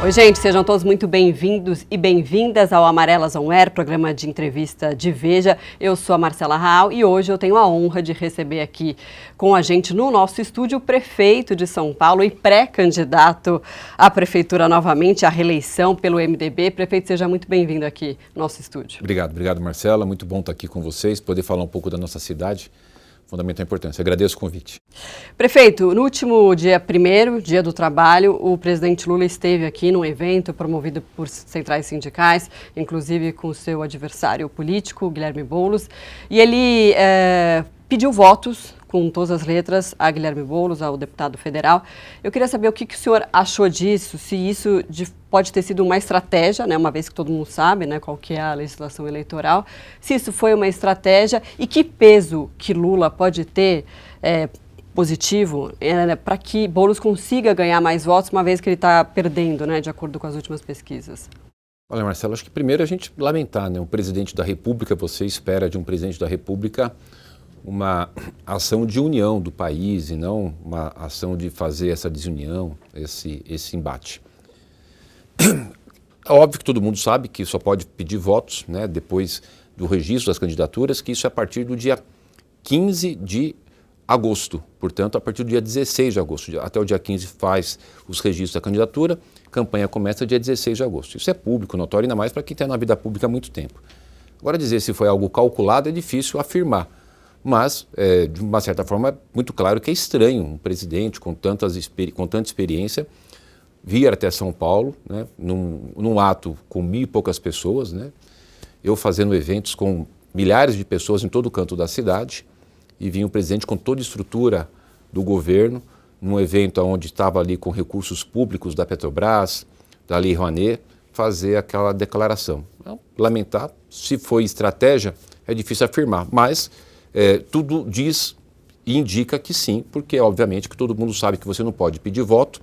Oi, gente, sejam todos muito bem-vindos e bem-vindas ao Amarelas On Air, programa de entrevista de Veja. Eu sou a Marcela Raal e hoje eu tenho a honra de receber aqui com a gente no nosso estúdio o prefeito de São Paulo e pré-candidato à prefeitura novamente, à reeleição pelo MDB. Prefeito, seja muito bem-vindo aqui no nosso estúdio. Obrigado, Marcela. Muito bom estar aqui com vocês, poder falar um pouco da nossa cidade. Fundamental importância. Agradeço o convite. Prefeito, no último dia 1º, dia do trabalho, o presidente Lula esteve aqui num evento promovido por centrais sindicais, inclusive com o seu adversário político, Guilherme Boulos, e ele pediu votos com todas as letras a Guilherme Boulos, ao deputado federal. Eu queria saber o que o senhor achou disso, se isso pode ter sido uma estratégia, né, uma vez que todo mundo sabe, né, qual que é a legislação eleitoral, se isso foi uma estratégia e que peso que Lula pode ter positivo para que Boulos consiga ganhar mais votos, uma vez que ele está perdendo, né, de acordo com as últimas pesquisas. Olha, Marcelo, acho que primeiro a gente lamentar, né, um presidente da República, você espera de um presidente da República uma ação de união do país e não uma ação de fazer essa desunião, esse embate. É óbvio que todo mundo sabe que só pode pedir votos, né, depois do registro das candidaturas, que isso é a partir do dia 15 de agosto. Portanto, a partir do dia 16 de agosto. Até o dia 15 faz os registros da candidatura, a campanha começa dia 16 de agosto. Isso é público, notório, ainda mais para quem está na vida pública há muito tempo. Agora, dizer se foi algo calculado é difícil afirmar. Mas, de uma certa forma, é muito claro que é estranho um presidente com tanta experiência vir até São Paulo, né, num ato com 1.000 e poucas pessoas, né, eu fazendo eventos com milhares de pessoas em todo o canto da cidade, e vinha o presidente com toda a estrutura do governo, num evento onde estava ali com recursos públicos da Petrobras, da Lei Rouanet, fazer aquela declaração. Então, lamentar, se foi estratégia, é difícil afirmar, mas tudo diz e indica que sim, porque obviamente que todo mundo sabe que você não pode pedir voto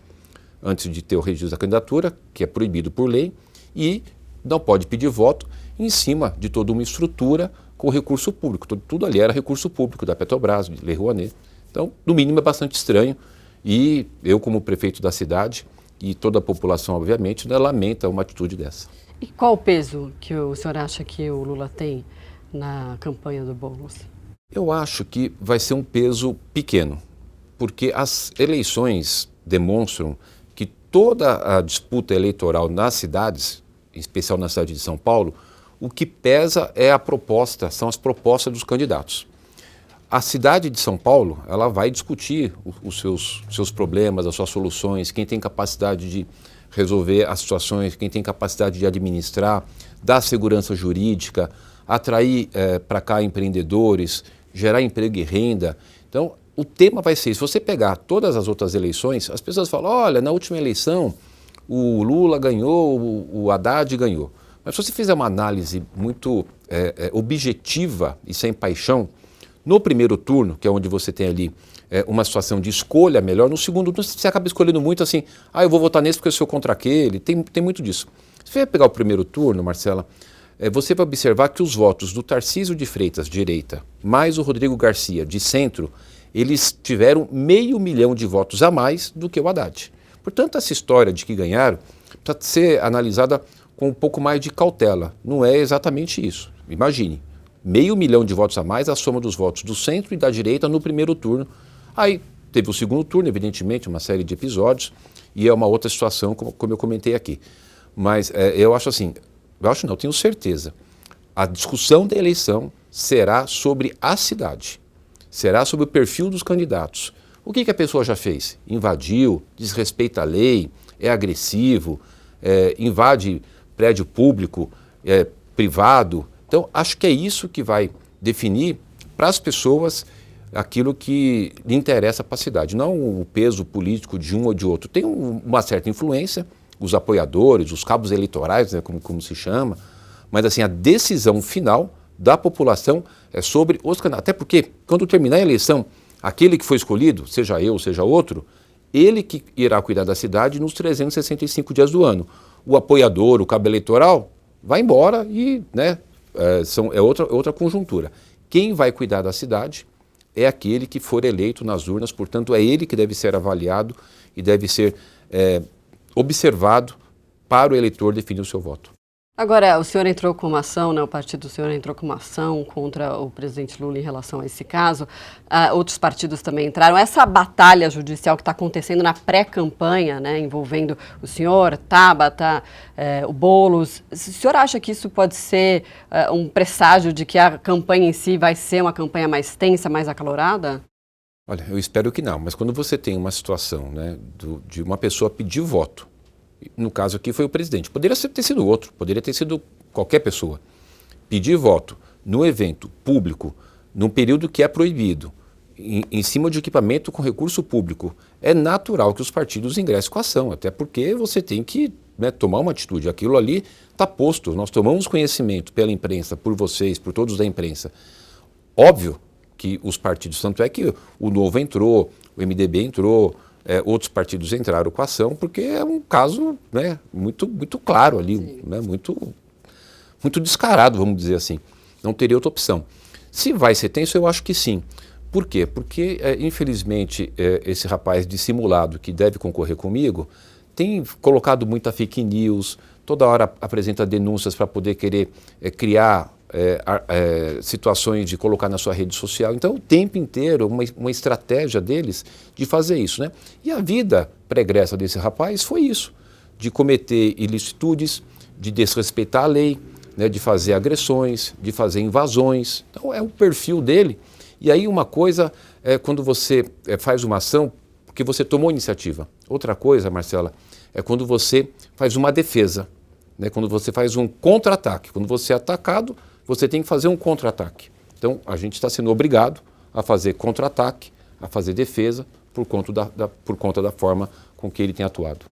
antes de ter o registro da candidatura, que é proibido por lei, e não pode pedir voto em cima de toda uma estrutura com recurso público. Tudo ali era recurso público da Petrobras, de Lei Rouanet. Então, no mínimo, é bastante estranho e eu, como prefeito da cidade e toda a população, obviamente, né, lamenta uma atitude dessa. E qual o peso que o senhor acha que o Lula tem na campanha do Boulos? Eu acho que vai ser um peso pequeno, porque as eleições demonstram que toda a disputa eleitoral nas cidades, em especial na cidade de São Paulo, o que pesa é são as propostas dos candidatos. A cidade de São Paulo, ela vai discutir os seus problemas, as suas soluções, quem tem capacidade de resolver as situações, quem tem capacidade de administrar, dar segurança jurídica, atrair para cá empreendedores, gerar emprego e renda. Então, o tema vai ser, se você pegar todas as outras eleições, as pessoas falam, olha, na última eleição o Lula ganhou, o Haddad ganhou. Mas se você fizer uma análise muito objetiva e sem paixão, no primeiro turno, que é onde você tem ali uma situação de escolha melhor, no segundo turno você acaba escolhendo muito assim, eu vou votar nesse porque eu sou contra aquele, tem muito disso. Se você pegar o primeiro turno, Marcela, você vai observar que os votos do Tarcísio de Freitas, direita, mais o Rodrigo Garcia, de centro, eles tiveram 500 mil de votos a mais do que o Haddad. Portanto, essa história de que ganharam precisa ser analisada com um pouco mais de cautela. Não é exatamente isso. Imagine, 500 mil de votos a mais, a soma dos votos do centro e da direita no primeiro turno. Aí teve o segundo turno, evidentemente, uma série de episódios, e é uma outra situação, como eu comentei aqui. Mas eu acho assim, eu tenho certeza, a discussão da eleição será sobre a cidade, será sobre o perfil dos candidatos. O que a pessoa já fez? Invadiu, desrespeita a lei, é agressivo, invade prédio público, privado. Então, acho que é isso que vai definir para as pessoas aquilo que lhe interessa para a cidade. Não o peso político de um ou de outro. Tem uma certa influência, os apoiadores, os cabos eleitorais, né, como se chama, mas assim, a decisão final da população é sobre os candidatos. Até porque, quando terminar a eleição, aquele que foi escolhido, seja eu, seja outro, ele que irá cuidar da cidade nos 365 dias do ano. O apoiador, o cabo eleitoral, vai embora e é outra conjuntura. Quem vai cuidar da cidade é aquele que for eleito nas urnas, portanto, é ele que deve ser avaliado e deve ser observado para o eleitor definir o seu voto. Agora, o senhor entrou com uma ação, né, o partido do senhor entrou com uma ação contra o presidente Lula em relação a esse caso. Outros partidos também entraram. Essa batalha judicial que está acontecendo na pré-campanha, né, envolvendo o senhor, Tabata, o Boulos, o senhor acha que isso pode ser um presságio de que a campanha em si vai ser uma campanha mais tensa, mais acalorada? Olha, eu espero que não, mas quando você tem uma situação, né, de uma pessoa pedir voto, no caso aqui foi o presidente, poderia ter sido outro, poderia ter sido qualquer pessoa, pedir voto no evento público, num período que é proibido, em cima de equipamento com recurso público, é natural que os partidos ingressem com a ação, até porque você tem que, né, tomar uma atitude. Aquilo ali está posto, nós tomamos conhecimento pela imprensa, por vocês, por todos da imprensa. Óbvio que os partidos, tanto é que o Novo entrou, o MDB entrou, outros partidos entraram com a ação, porque é um caso, né, muito claro ali, né, muito descarado, vamos dizer assim. Não teria outra opção. Se vai ser tenso, eu acho que sim. Por quê? Porque, infelizmente, esse rapaz dissimulado que deve concorrer comigo tem colocado muita fake news, toda hora apresenta denúncias para poder querer criar situações de colocar na sua rede social. Então, o tempo inteiro, uma estratégia deles de fazer isso, né? E a vida pregressa desse rapaz foi isso, de cometer ilicitudes, de desrespeitar a lei, né, de fazer agressões, de fazer invasões. Então, é o perfil dele. E aí uma coisa é quando você faz uma ação porque você tomou iniciativa. Outra coisa, Marcela, é quando você faz uma defesa, né, quando você faz um contra-ataque. Quando você é atacado, você tem que fazer um contra-ataque. Então, a gente está sendo obrigado a fazer contra-ataque, a fazer defesa, por conta da forma com que ele tem atuado.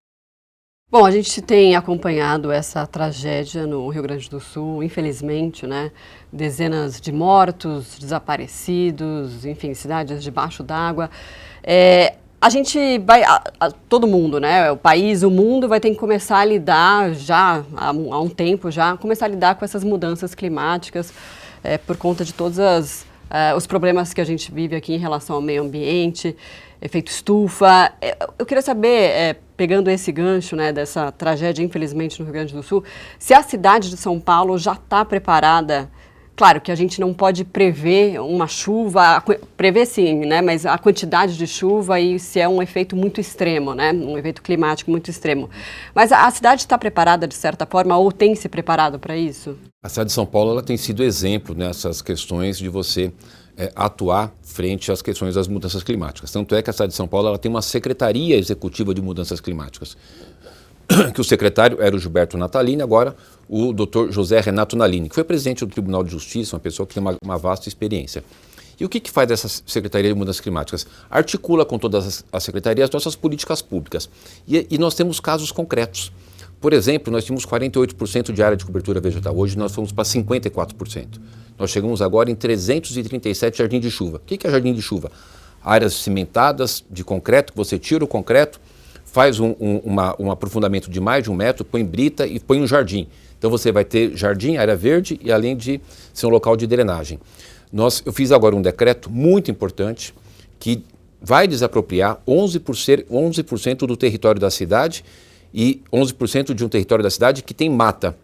Bom, a gente tem acompanhado essa tragédia no Rio Grande do Sul, infelizmente, né? Dezenas de mortos, desaparecidos, enfim, cidades debaixo d'água. A gente vai, todo mundo, né? O país, o mundo vai ter que começar a lidar já, há um tempo já, começar a lidar com essas mudanças climáticas por conta de todos os problemas que a gente vive aqui em relação ao meio ambiente, efeito estufa. Eu queria saber, pegando esse gancho, né, dessa tragédia, infelizmente, no Rio Grande do Sul, se a cidade de São Paulo já está preparada. Claro que a gente não pode prever uma chuva, prever sim, né, mas a quantidade de chuva e se é um efeito muito extremo, né, um efeito climático muito extremo. Mas a cidade está preparada de certa forma ou tem se preparado para isso? A cidade de São Paulo ela tem sido exemplo nessas questões de você atuar frente às questões das mudanças climáticas. Tanto é que a cidade de São Paulo ela tem uma Secretaria Executiva de Mudanças Climáticas, que o secretário era o Gilberto Natalini, agora o Dr. José Renato Nalini, que foi presidente do Tribunal de Justiça, uma pessoa que tem uma vasta experiência. E o que faz essa Secretaria de Mudanças Climáticas? Articula com todas as secretarias nossas políticas públicas. E nós temos casos concretos. Por exemplo, nós tínhamos 48% de área de cobertura vegetal, hoje nós fomos para 54%. Nós chegamos agora em 337 jardins de chuva. O que é jardim de chuva? Áreas cimentadas de concreto, que você tira o concreto, faz um aprofundamento de mais de 1 metro, põe brita e põe um jardim. Então você vai ter jardim, área verde e além de ser um local de drenagem. Eu fiz agora um decreto muito importante que vai desapropriar 11% do território da cidade e 11% de um território da cidade que tem mata.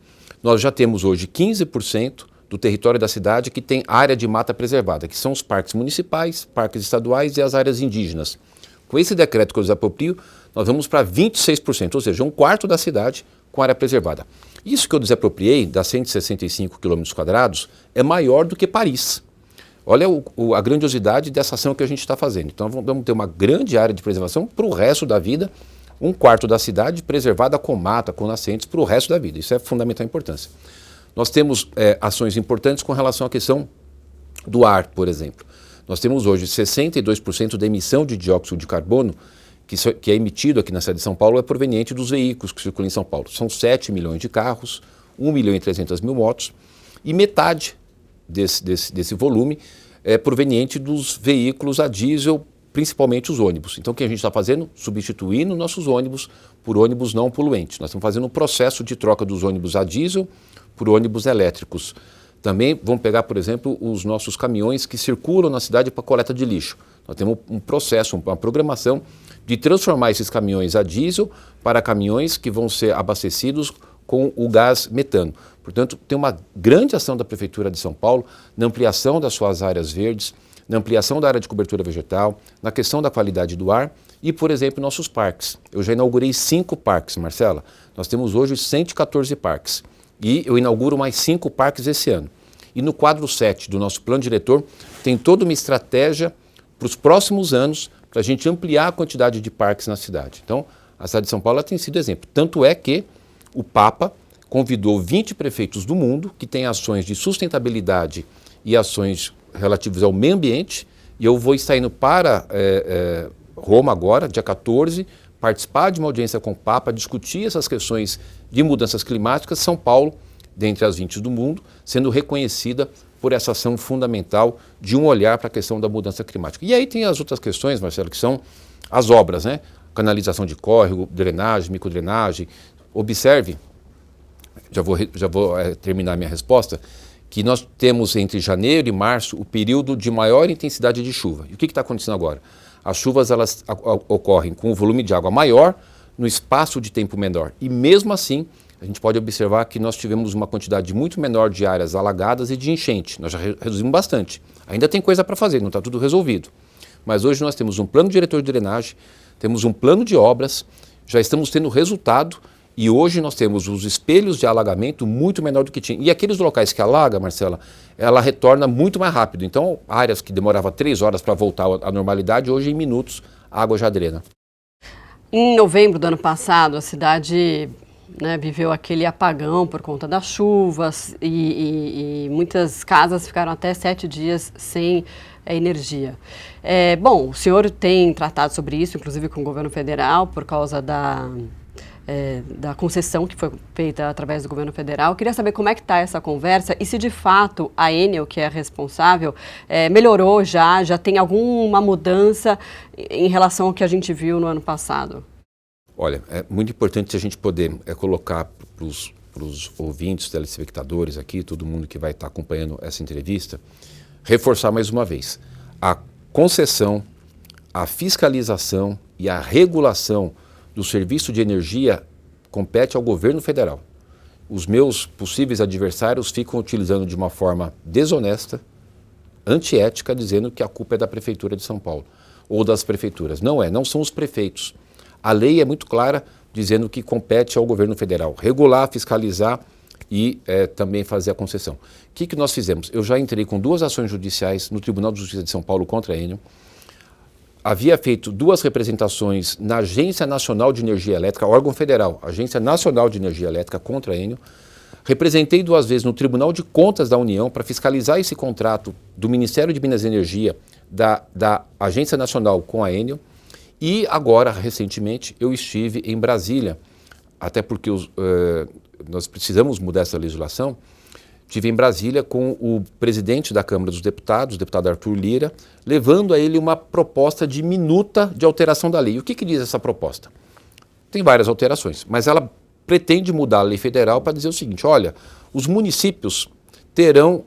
Nós já temos hoje 15% do território da cidade que tem área de mata preservada, que são os parques municipais, parques estaduais e as áreas indígenas. Com esse decreto que eu desaproprio, nós vamos para 26%, ou seja, 1/4 da cidade com área preservada. Isso que eu desapropriei, das 165 km², é maior do que Paris. Olha a grandiosidade dessa ação que a gente está fazendo. Então vamos ter uma grande área de preservação para o resto da vida, 1/4 da cidade preservada com mata, com nascentes para o resto da vida. Isso é fundamental importância. Nós temos ações importantes com relação à questão do ar, por exemplo. Nós temos hoje 62% da emissão de dióxido de carbono que é emitido aqui na cidade de São Paulo é proveniente dos veículos que circulam em São Paulo. São 7 milhões de carros, 1.300.000 motos e metade desse volume é proveniente dos veículos a diesel, principalmente os ônibus. Então o que a gente está fazendo? Substituindo nossos ônibus por ônibus não poluentes. Nós estamos fazendo um processo de troca dos ônibus a diesel por ônibus elétricos. Também vamos pegar, por exemplo, os nossos caminhões que circulam na cidade para coleta de lixo. Nós temos um processo, uma programação de transformar esses caminhões a diesel para caminhões que vão ser abastecidos com o gás metano. Portanto, tem uma grande ação da Prefeitura de São Paulo na ampliação das suas áreas verdes, na ampliação da área de cobertura vegetal, na questão da qualidade do ar e, por exemplo, nossos parques. Eu já inaugurei 5 parques, Marcela. Nós temos hoje 114 parques e eu inauguro mais 5 parques esse ano. E no quadro 7 do nosso plano diretor tem toda uma estratégia para os próximos anos para a gente ampliar a quantidade de parques na cidade. Então, a cidade de São Paulo tem sido exemplo. Tanto é que o Papa convidou 20 prefeitos do mundo que têm ações de sustentabilidade e ações relativas ao meio ambiente, e eu vou estar indo para Roma agora, dia 14, participar de uma audiência com o Papa, discutir essas questões de mudanças climáticas. São Paulo, dentre as 20 do mundo, sendo reconhecida por essa ação fundamental de um olhar para a questão da mudança climática. E aí tem as outras questões, Marcelo, que são as obras, né? Canalização de córrego, drenagem, microdrenagem. Observe, já vou terminar minha resposta, que nós temos entre janeiro e março o período de maior intensidade de chuva. E o que está acontecendo agora? As chuvas elas ocorrem com um volume de água maior no espaço de tempo menor. E mesmo assim, a gente pode observar que nós tivemos uma quantidade muito menor de áreas alagadas e de enchente. Nós já reduzimos bastante. Ainda tem coisa para fazer, não está tudo resolvido. Mas hoje nós temos um plano diretor de drenagem, temos um plano de obras, já estamos tendo resultado e hoje nós temos os espelhos de alagamento muito menor do que tinha. E aqueles locais que alaga, Marcela, ela retorna muito mais rápido. Então, áreas que demoravam 3 horas para voltar à normalidade, hoje em minutos a água já drena. Em novembro do ano passado, a cidade viveu aquele apagão por conta das chuvas e muitas casas ficaram até 7 dias sem energia. Bom, o senhor tem tratado sobre isso, inclusive com o governo federal, por causa da concessão que foi feita através do governo federal. Eu queria saber como é que está essa conversa e se de fato a Enel, que é a responsável, melhorou já tem alguma mudança em relação ao que a gente viu no ano passado. Olha, é muito importante a gente poder colocar para os ouvintes, telespectadores aqui, todo mundo que vai estar acompanhando essa entrevista, reforçar mais uma vez, a concessão, a fiscalização e a regulação do serviço de energia compete ao governo federal. Os meus possíveis adversários ficam utilizando de uma forma desonesta, antiética, dizendo que a culpa é da Prefeitura de São Paulo ou das prefeituras. Não são os prefeitos. A lei é muito clara, dizendo que compete ao governo federal regular, fiscalizar e também fazer a concessão. O que nós fizemos? Eu já entrei com 2 ações judiciais no Tribunal de Justiça de São Paulo contra a Enel. Havia feito 2 representações na Agência Nacional de Energia Elétrica, órgão federal, Agência Nacional de Energia Elétrica contra a Enel. Representei 2 vezes no Tribunal de Contas da União para fiscalizar esse contrato do Ministério de Minas e Energia, da Agência Nacional com a Enel. E agora, recentemente, eu estive em Brasília, até porque nós precisamos mudar essa legislação. Estive em Brasília com o presidente da Câmara dos Deputados, o deputado Arthur Lira, levando a ele uma proposta de minuta de alteração da lei. O que diz essa proposta? Tem várias alterações, mas ela pretende mudar a lei federal para dizer o seguinte: olha, os municípios terão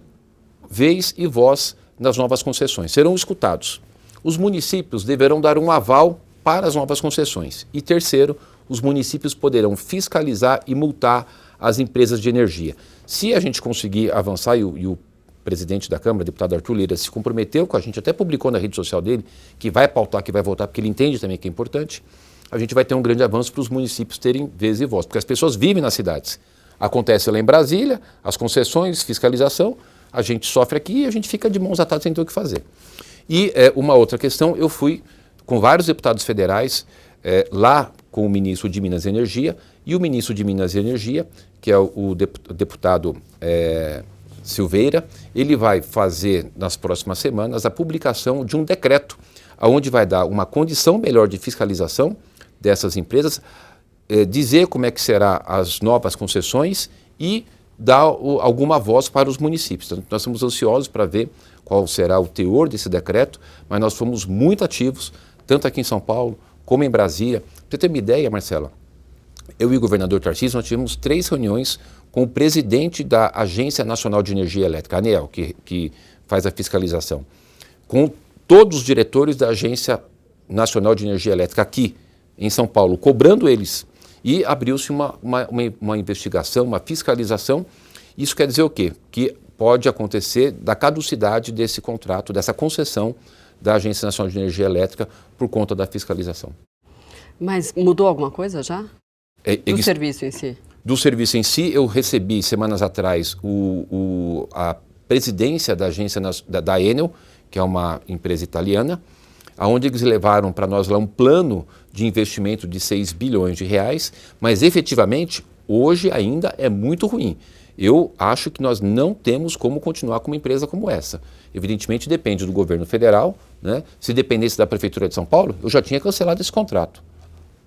vez e voz nas novas concessões, serão escutados. Os municípios deverão dar um aval para as novas concessões. E terceiro, os municípios poderão fiscalizar e multar as empresas de energia. Se a gente conseguir avançar, e o presidente da Câmara, o deputado Arthur Lira, se comprometeu com a gente, até publicou na rede social dele, que vai pautar, que vai votar, porque ele entende também que é importante, a gente vai ter um grande avanço para os municípios terem vez e voz, porque as pessoas vivem nas cidades. Acontece lá em Brasília, as concessões, fiscalização, a gente sofre aqui e a gente fica de mãos atadas sem ter o que fazer. E uma outra questão, eu fui com vários deputados federais lá com o ministro de Minas e Energia, e o ministro de Minas e Energia, que é o deputado Silveira, ele vai fazer nas próximas semanas a publicação de um decreto, onde vai dar uma condição melhor de fiscalização dessas empresas, dizer como é que serão as novas concessões e dar alguma voz para os municípios. Então, nós estamos ansiosos para ver qual será o teor desse decreto, mas nós fomos muito ativos, tanto aqui em São Paulo como em Brasília. Para você ter uma ideia, Marcela, eu e o governador Tarcísio, nós tivemos 3 reuniões com o presidente da Agência Nacional de Energia Elétrica, ANEEL, que faz a fiscalização, com todos os diretores da Agência Nacional de Energia Elétrica aqui em São Paulo, cobrando eles. E abriu-se uma investigação, uma fiscalização. Isso quer dizer o quê? Que pode acontecer da caducidade desse contrato, dessa concessão da Agência Nacional de Energia Elétrica por conta da fiscalização. Mas mudou alguma coisa já? Do serviço em si? Do serviço em si, eu recebi semanas atrás a presidência da agência da Enel, que é uma empresa italiana, onde eles levaram para nós lá um plano de investimento de 6 bilhões de reais, mas efetivamente hoje ainda é muito ruim. Eu acho que nós não temos como continuar com uma empresa como essa. Evidentemente depende do governo federal, né? Se dependesse da Prefeitura de São Paulo, eu já tinha cancelado esse contrato,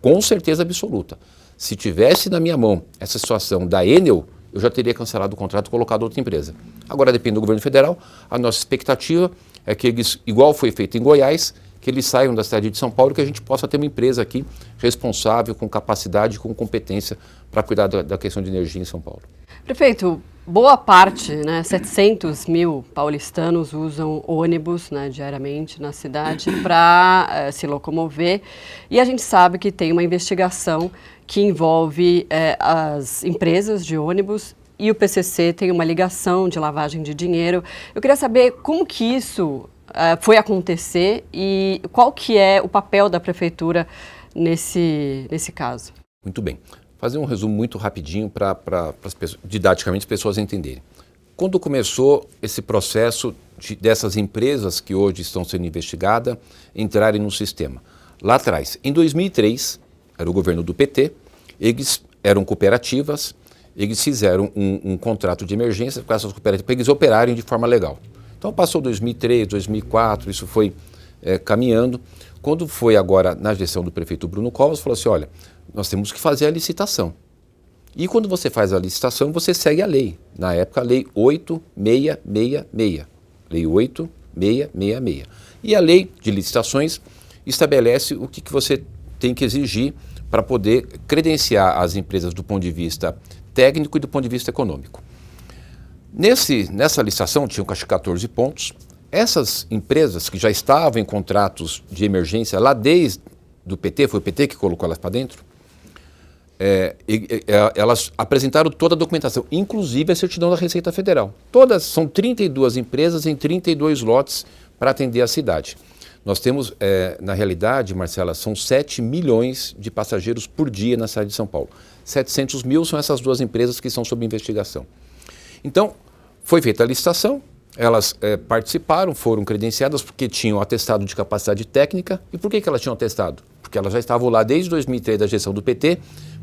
com certeza absoluta. Se tivesse na minha mão essa situação da Enel, eu já teria cancelado o contrato e colocado outra empresa. Agora depende do governo federal, a nossa expectativa é que eles, igual foi feito em Goiás, que eles saiam da cidade de São Paulo e que a gente possa ter uma empresa aqui responsável, com capacidade, com competência para cuidar da questão de energia em São Paulo. Prefeito, boa parte, 700 mil paulistanos usam ônibus, diariamente na cidade para se locomover, e a gente sabe que tem uma investigação que envolve as empresas de ônibus e o PCC tem uma ligação de lavagem de dinheiro. Eu queria saber como que isso foi acontecer e qual que é o papel da Prefeitura nesse caso. Muito bem. Fazer um resumo muito rapidinho para didaticamente as pessoas entenderem. Quando começou esse processo dessas empresas que hoje estão sendo investigadas entrarem no sistema? Lá atrás, em 2003, era o governo do PT, eles eram cooperativas, eles fizeram um contrato de emergência com essas cooperativas para eles operarem de forma legal. Então passou 2003, 2004, isso foi caminhando. Quando foi agora na gestão do prefeito Bruno Covas, falou assim, olha, nós temos que fazer a licitação. E quando você faz a licitação, você segue a lei. Na época, a lei 8666. Lei 8666. E a lei de licitações estabelece o que você tem que exigir para poder credenciar as empresas do ponto de vista técnico e do ponto de vista econômico. Nessa licitação, tinham 14 pontos. Essas empresas que já estavam em contratos de emergência lá desde do PT, foi o PT que colocou elas para dentro, elas apresentaram toda a documentação, inclusive a certidão da Receita Federal. Todas, são 32 empresas em 32 lotes para atender a cidade. Nós temos, na realidade, Marcela, são 7 milhões de passageiros por dia na cidade de São Paulo. 700 mil são essas duas empresas que estão sob investigação. Então, foi feita a licitação, elas participaram, foram credenciadas porque tinham atestado de capacidade técnica. E por que elas tinham atestado? Porque elas já estavam lá desde 2003 da gestão do PT,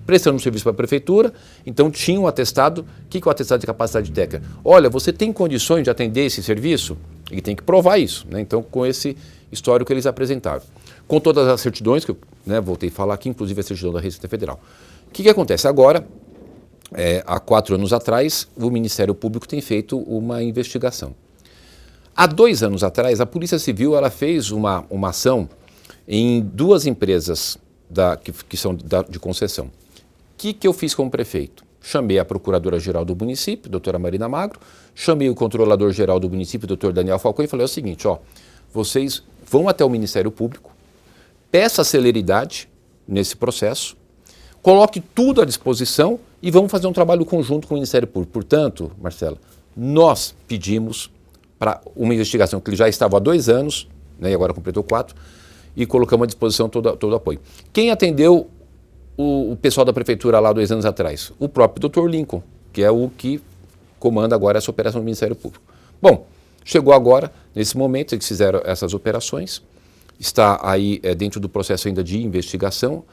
prestando serviço para a prefeitura, então tinham um atestado. O que é o atestado de capacidade técnica? Olha, você tem condições de atender esse serviço? Ele tem que provar isso, Então, com esse histórico que eles apresentaram. Com todas as certidões, que eu voltei a falar aqui, inclusive a certidão da Receita Federal. O que acontece agora? Há 4 anos atrás, o Ministério Público tem feito uma investigação. Há 2 anos atrás, a Polícia Civil ela fez uma ação em 2 empresas que são de concessão. O que eu fiz como prefeito? Chamei a Procuradora-Geral do município, doutora Marina Magro, chamei o Controlador-Geral do município, doutor Daniel Falcão, e falei o seguinte, vocês vão até o Ministério Público, peça celeridade nesse processo, coloque tudo à disposição e vamos fazer um trabalho conjunto com o Ministério Público. Portanto, Marcela, nós pedimos para uma investigação que já estava há 2 anos, e agora completou 4, e colocamos à disposição todo o apoio. Quem atendeu o pessoal da prefeitura lá 2 anos atrás? O próprio Dr. Lincoln, que é o que comanda agora essa operação do Ministério Público. Bom, chegou agora, nesse momento, eles fizeram essas operações, está aí dentro do processo ainda de investigação.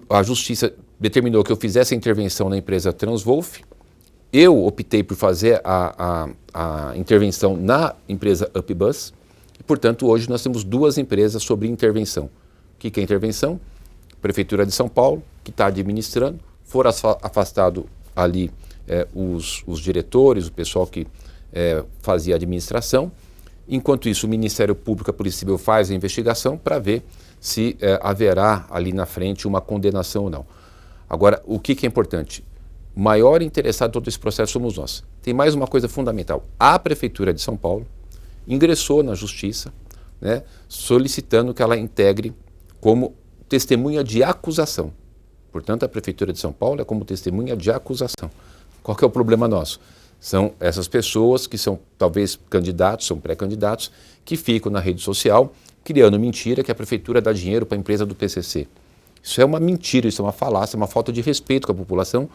A Justiça determinou que eu fizesse a intervenção na empresa Transwolf. Eu optei por fazer a intervenção na empresa Upbus. E, portanto, hoje nós temos 2 empresas sobre intervenção. O que é intervenção? Prefeitura de São Paulo, que está administrando, foram afastados ali os diretores, o pessoal que fazia a administração. Enquanto isso, o Ministério Público, a Polícia Civil faz a investigação para ver se haverá ali na frente uma condenação ou não. Agora, o que é importante? o maior interessado em todo esse processo somos nós. Tem mais uma coisa fundamental. A Prefeitura de São Paulo ingressou na Justiça, né, solicitando que ela integre como testemunha de acusação. Portanto, a Prefeitura de São Paulo é como testemunha de acusação. Qual que é o problema nosso? São essas pessoas que são talvez candidatos, são pré-candidatos, que ficam na rede social criando mentira que a Prefeitura dá dinheiro para a empresa do PCC. Isso é uma mentira, isso é uma falácia, é uma falta de respeito com a população.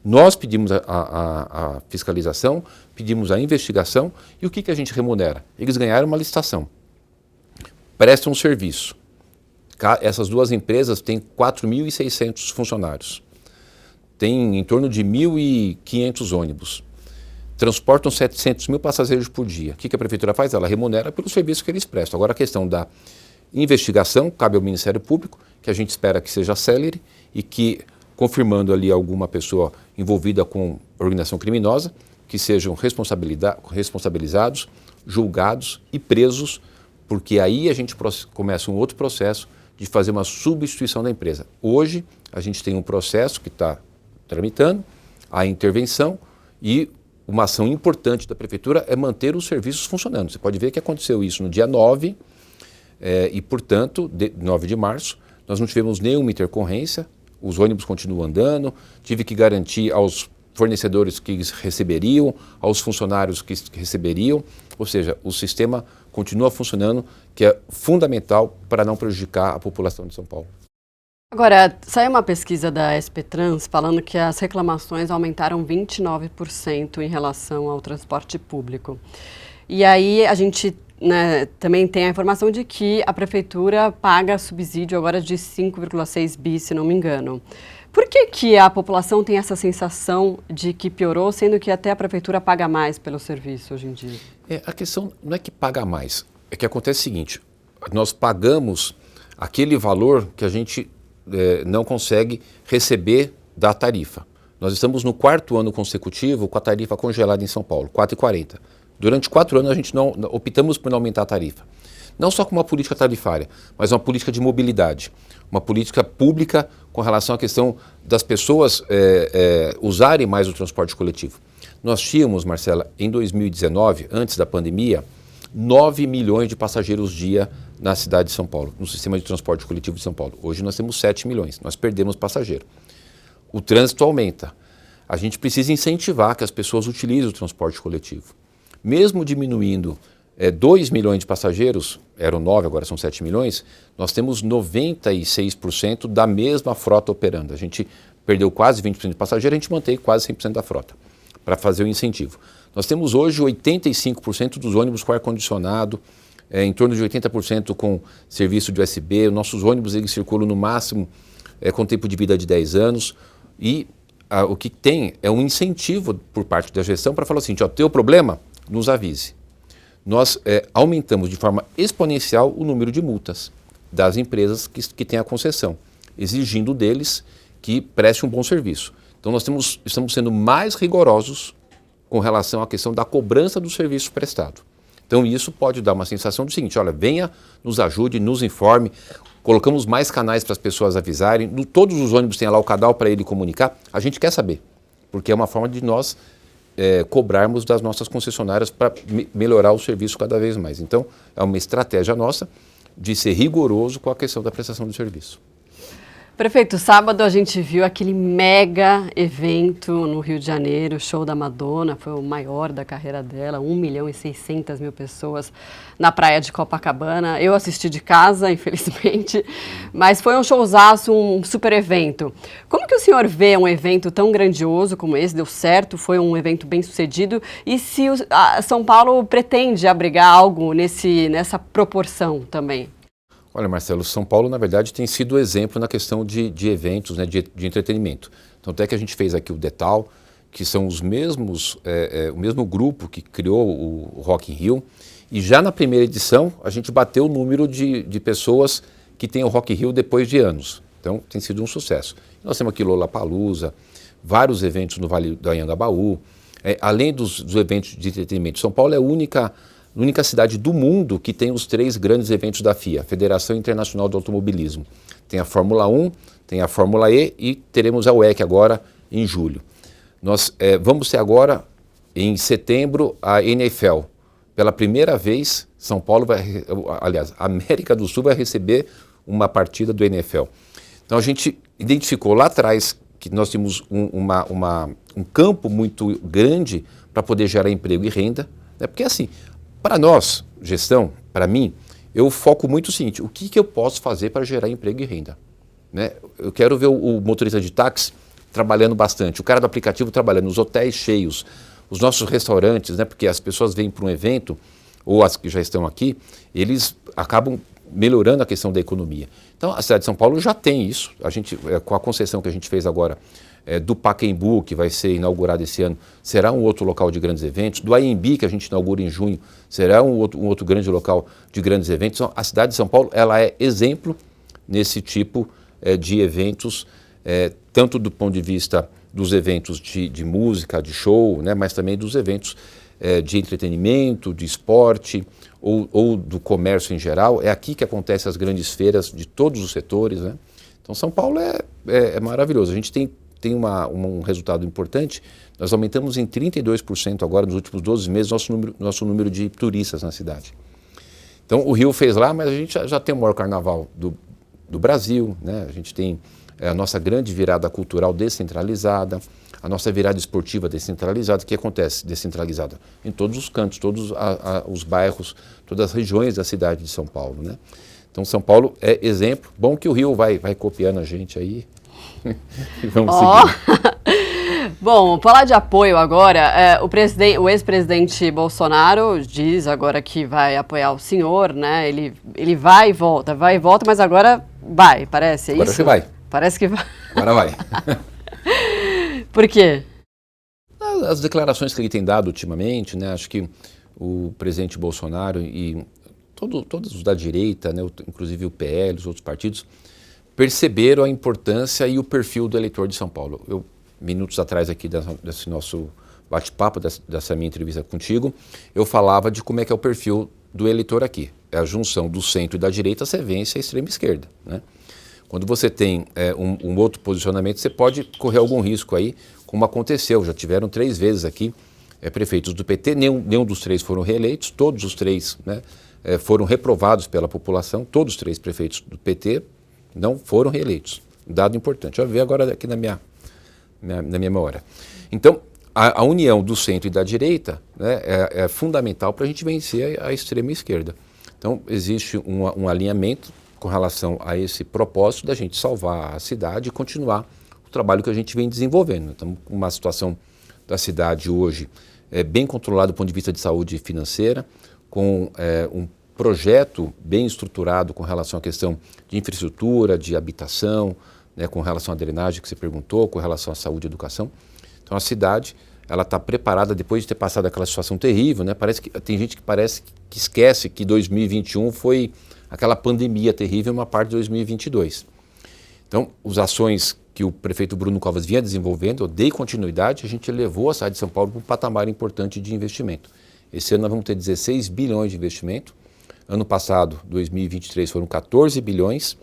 Nós pedimos a fiscalização, pedimos a investigação e o que a gente remunera? Eles ganharam uma licitação, prestam um serviço. Essas duas empresas têm 4.600 funcionários, têm em torno de 1.500 ônibus, transportam 700 mil passageiros por dia. O que a Prefeitura faz? Ela remunera pelo serviço que eles prestam. Agora a questão da investigação cabe ao Ministério Público, que a gente espera que seja célere e que, confirmando ali alguma pessoa envolvida com organização criminosa, que sejam responsabilizados, julgados e presos, porque aí a gente começa um outro processo de fazer uma substituição da empresa. Hoje, a gente tem um processo que está tramitando, a intervenção e uma ação importante da Prefeitura é manter os serviços funcionando. Você pode ver que aconteceu isso no dia 9 e, portanto, 9 de março, nós não tivemos nenhuma intercorrência, os ônibus continuam andando, tive que garantir aos fornecedores que receberiam, aos funcionários que receberiam, ou seja, o sistema continua funcionando, que é fundamental para não prejudicar a população de São Paulo. Agora, saiu uma pesquisa da SP Trans falando que as reclamações aumentaram 29% em relação ao transporte público. E aí a gente também tem a informação de que a Prefeitura paga subsídio agora de 5,6 bi, se não me engano. Por que a população tem essa sensação de que piorou, sendo que até a Prefeitura paga mais pelo serviço hoje em dia? A questão não é que paga mais, é que acontece o seguinte, nós pagamos aquele valor que a gente não consegue receber da tarifa. Nós estamos no 4º ano consecutivo com a tarifa congelada em São Paulo, 4,40. Durante 4 anos a gente optamos por não aumentar a tarifa. Não só com uma política tarifária, mas uma política de mobilidade, uma política pública com relação à questão das pessoas usarem mais o transporte coletivo. Nós tínhamos, Marcela, em 2019, antes da pandemia, 9 milhões de passageiros dia na cidade de São Paulo, no sistema de transporte coletivo de São Paulo. Hoje nós temos 7 milhões, nós perdemos passageiro. O trânsito aumenta. A gente precisa incentivar que as pessoas utilizem o transporte coletivo. Mesmo diminuindo 2 milhões de passageiros, eram 9, agora são 7 milhões, nós temos 96% da mesma frota operando. A gente perdeu quase 20% de passageiro, a gente mantém quase 100% da frota, para fazer o incentivo. Nós temos hoje 85% dos ônibus com ar-condicionado, em torno de 80% com serviço de USB. Nossos ônibus eles circulam no máximo com tempo de vida de 10 anos e o que tem é um incentivo por parte da gestão para falar assim, teu problema, nos avise. Nós aumentamos de forma exponencial o número de multas das empresas que têm a concessão, exigindo deles que prestem um bom serviço. Então nós estamos sendo mais rigorosos com relação à questão da cobrança do serviço prestado. Então isso pode dar uma sensação do seguinte, olha, venha, nos ajude, nos informe, colocamos mais canais para as pessoas avisarem, todos os ônibus têm lá o canal para ele comunicar, a gente quer saber, porque é uma forma de nós cobrarmos das nossas concessionárias para melhorar o serviço cada vez mais. Então é uma estratégia nossa de ser rigoroso com a questão da prestação do serviço. Prefeito, sábado a gente viu aquele mega evento no Rio de Janeiro, o show da Madonna, foi o maior da carreira dela, 1.600.000 pessoas na praia de Copacabana. Eu assisti de casa, infelizmente, mas foi um showzaço, um super evento. Como que o senhor vê um evento tão grandioso como esse, deu certo, foi um evento bem sucedido, e se São Paulo pretende abrigar algo nessa proporção também? Olha, Marcelo, São Paulo, na verdade, tem sido exemplo na questão de eventos, né, de entretenimento. Então, até que a gente fez aqui o Detal, que são os mesmos, o mesmo grupo que criou o Rock in Rio, e já na primeira edição a gente bateu o número de pessoas que tem o Rock in Rio depois de anos. Então, tem sido um sucesso. Nós temos aqui Lollapalooza, vários eventos no Vale do Anhangabaú, além dos eventos de entretenimento. São Paulo é a única cidade do mundo que tem os 3 grandes eventos da FIA, Federação Internacional do Automobilismo. Tem a Fórmula 1, tem a Fórmula E e teremos a WEC agora em julho. Nós vamos ter agora, em setembro, a NFL. Pela primeira vez, São Paulo a América do Sul vai receber uma partida do NFL. Então a gente identificou lá atrás que nós tínhamos um campo muito grande para poder gerar emprego e renda, né? Porque assim, para nós, gestão, para mim, eu foco muito o seguinte: o que eu posso fazer para gerar emprego e renda? Né? Eu quero ver o motorista de táxi trabalhando bastante, o cara do aplicativo trabalhando, os hotéis cheios, os nossos restaurantes, né? Porque as pessoas vêm para um evento, ou as que já estão aqui, eles acabam melhorando a questão da economia. Então, a cidade de São Paulo já tem isso. A gente, com a concessão que a gente fez agora do Pacaembu, que vai ser inaugurado esse ano, será um outro local de grandes eventos. Do AMB, que a gente inaugura em junho, será um outro grande local de grandes eventos. Então, a cidade de São Paulo, ela é exemplo nesse tipo de eventos, tanto do ponto de vista dos eventos de música, de show, né, mas também dos eventos de entretenimento, de esporte ou do comércio em geral. É aqui que acontecem as grandes feiras de todos os setores, né? Então São Paulo é maravilhoso. A gente tem um resultado importante. Nós aumentamos em 32% agora nos últimos 12 meses nosso número de turistas na cidade. Então o Rio fez lá, mas a gente já tem o maior carnaval do Brasil, né? A gente tem a nossa grande virada cultural descentralizada, a nossa virada esportiva descentralizada. O que acontece descentralizada? Em todos os cantos, todos os bairros, todas as regiões da cidade de São Paulo, né? Então São Paulo é exemplo. Bom que o Rio vai copiando a gente aí. E vamos seguir. Bom, falar de apoio agora, o ex-presidente Bolsonaro diz agora que vai apoiar o senhor, né? Ele vai e volta, mas agora vai, parece, é agora isso? Você vai. Parece que vai. Agora vai. Por quê? As declarações que ele tem dado ultimamente, né? Acho que o presidente Bolsonaro e todos os da direita, né? Inclusive o PL, os outros partidos, perceberam a importância e o perfil do eleitor de São Paulo. Eu, minutos atrás aqui desse nosso bate-papo, dessa minha entrevista contigo, eu falava de como é que é o perfil do eleitor aqui. É a junção do centro e da direita, você vence a extrema esquerda, né? Quando você tem um outro posicionamento, você pode correr algum risco aí, como aconteceu. Já tiveram 3 vezes aqui prefeitos do PT, nenhum dos 3 foram reeleitos, todos os 3, né, foram reprovados pela população, todos os 3 prefeitos do PT não foram reeleitos. Um dado importante. Eu vou ver agora aqui na minha memória. Então, a união do centro e da direita, né, é fundamental para a gente vencer a extrema esquerda. Então, existe um alinhamento com relação a esse propósito da gente salvar a cidade e continuar o trabalho que a gente vem desenvolvendo. Estamos com uma situação da cidade hoje bem controlada do ponto de vista de saúde financeira, com um projeto bem estruturado com relação à questão de infraestrutura, de habitação, né, com relação à drenagem que você perguntou, com relação à saúde e educação. Então a cidade ela está preparada depois de ter passado aquela situação terrível, né? Tem gente que parece que esquece que 2021 foi aquela pandemia terrível, uma parte de 2022. Então, as ações que o prefeito Bruno Covas vinha desenvolvendo, eu dei continuidade, a gente levou a cidade de São Paulo para um patamar importante de investimento. Esse ano nós vamos ter 16 bilhões de investimento. Ano passado, 2023, foram 14 bilhões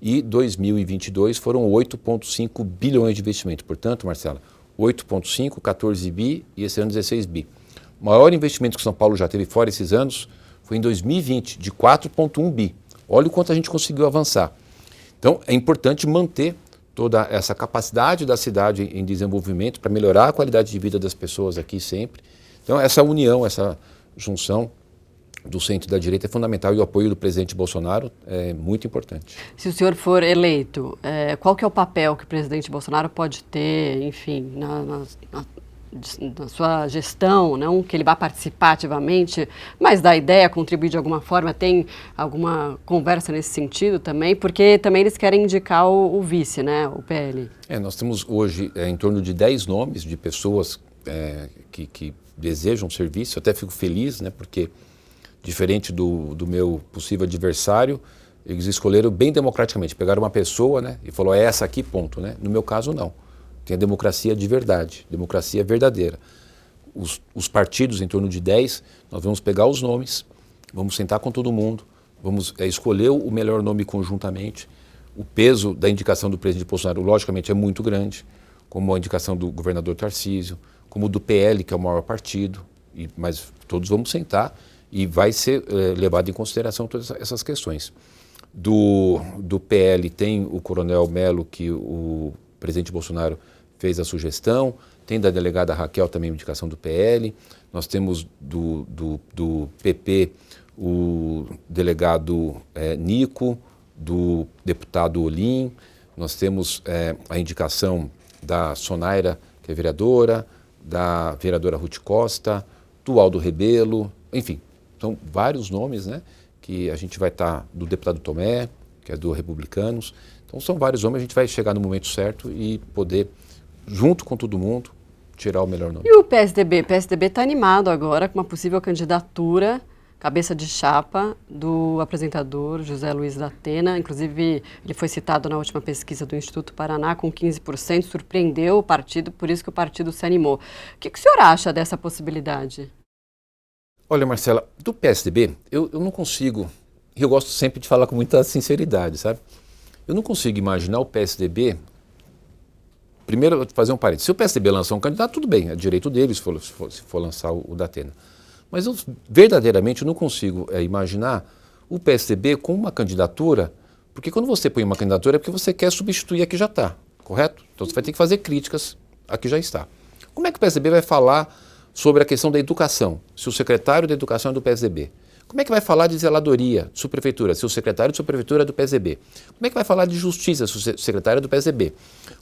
e 2022 foram 8,5 bilhões de investimento. Portanto, Marcela, 8,5, 14 bi e esse ano 16 bi. O maior investimento que São Paulo já teve fora esses anos foi em 2020, de 4,1 bi. Olha o quanto a gente conseguiu avançar. Então, é importante manter toda essa capacidade da cidade em desenvolvimento para melhorar a qualidade de vida das pessoas aqui sempre. Então, essa união, essa junção do centro e da direita é fundamental e o apoio do presidente Bolsonaro é muito importante. Se o senhor for eleito, qual que é o papel que o presidente Bolsonaro pode ter, enfim, na sua gestão, não que ele vá participar ativamente, mas da ideia, contribuir de alguma forma? Tem alguma conversa nesse sentido também? Porque também eles querem indicar o vice, né, o PL. Nós temos hoje em torno de 10 nomes de pessoas que desejam serviço. Eu até fico feliz, né, porque diferente do meu possível adversário, eles escolheram bem democraticamente, pegaram uma pessoa, né, e falou, é essa aqui, ponto, né? No meu caso, não. Tem a democracia de verdade, democracia verdadeira. Os partidos, em torno de 10, nós vamos pegar os nomes, vamos sentar com todo mundo, vamos escolher o melhor nome conjuntamente. O peso da indicação do presidente Bolsonaro, logicamente, é muito grande. como a indicação do governador Tarcísio, como do PL, que é o maior partido, mas todos vamos sentar e vai ser levado em consideração todas essas questões. Do PL tem o Coronel Melo, que o presidente Bolsonaro fez a sugestão, tem da delegada Raquel também a indicação do PL, nós temos do PP o delegado Nico, do deputado Olim, nós temos a indicação da Sonaira, que é vereadora, da vereadora Ruth Costa, do Aldo Rebelo, enfim, são vários nomes, né, que a gente vai estar, do deputado Tomé, que é do Republicanos, então são vários nomes, a gente vai chegar no momento certo e poder, junto com todo mundo, tirar o melhor nome. E o PSDB? O PSDB está animado agora com uma possível candidatura, cabeça de chapa, do apresentador José Luiz da Atena. Inclusive, ele foi citado na última pesquisa do Instituto Paraná com 15%, surpreendeu o partido, por isso que o partido se animou. O que o senhor acha dessa possibilidade? Olha, Marcela, do PSDB, eu não consigo, eu gosto sempre de falar com muita sinceridade, sabe? Eu não consigo imaginar o PSDB. Primeiro, eu vou fazer um parênteses. Se o PSDB lançar um candidato, tudo bem, é direito dele se for lançar o da Atena. Mas eu verdadeiramente não consigo imaginar o PSDB com uma candidatura, porque quando você põe uma candidatura é porque você quer substituir a que já está, correto? Então você vai ter que fazer críticas a que já está. Como é que o PSDB vai falar sobre a questão da educação, se o secretário da educação é do PSDB? Como é que vai falar de zeladoria, de subprefeitura, se o secretário de subprefeitura é do PSDB? Como é que vai falar de justiça, se o secretário é do PSDB?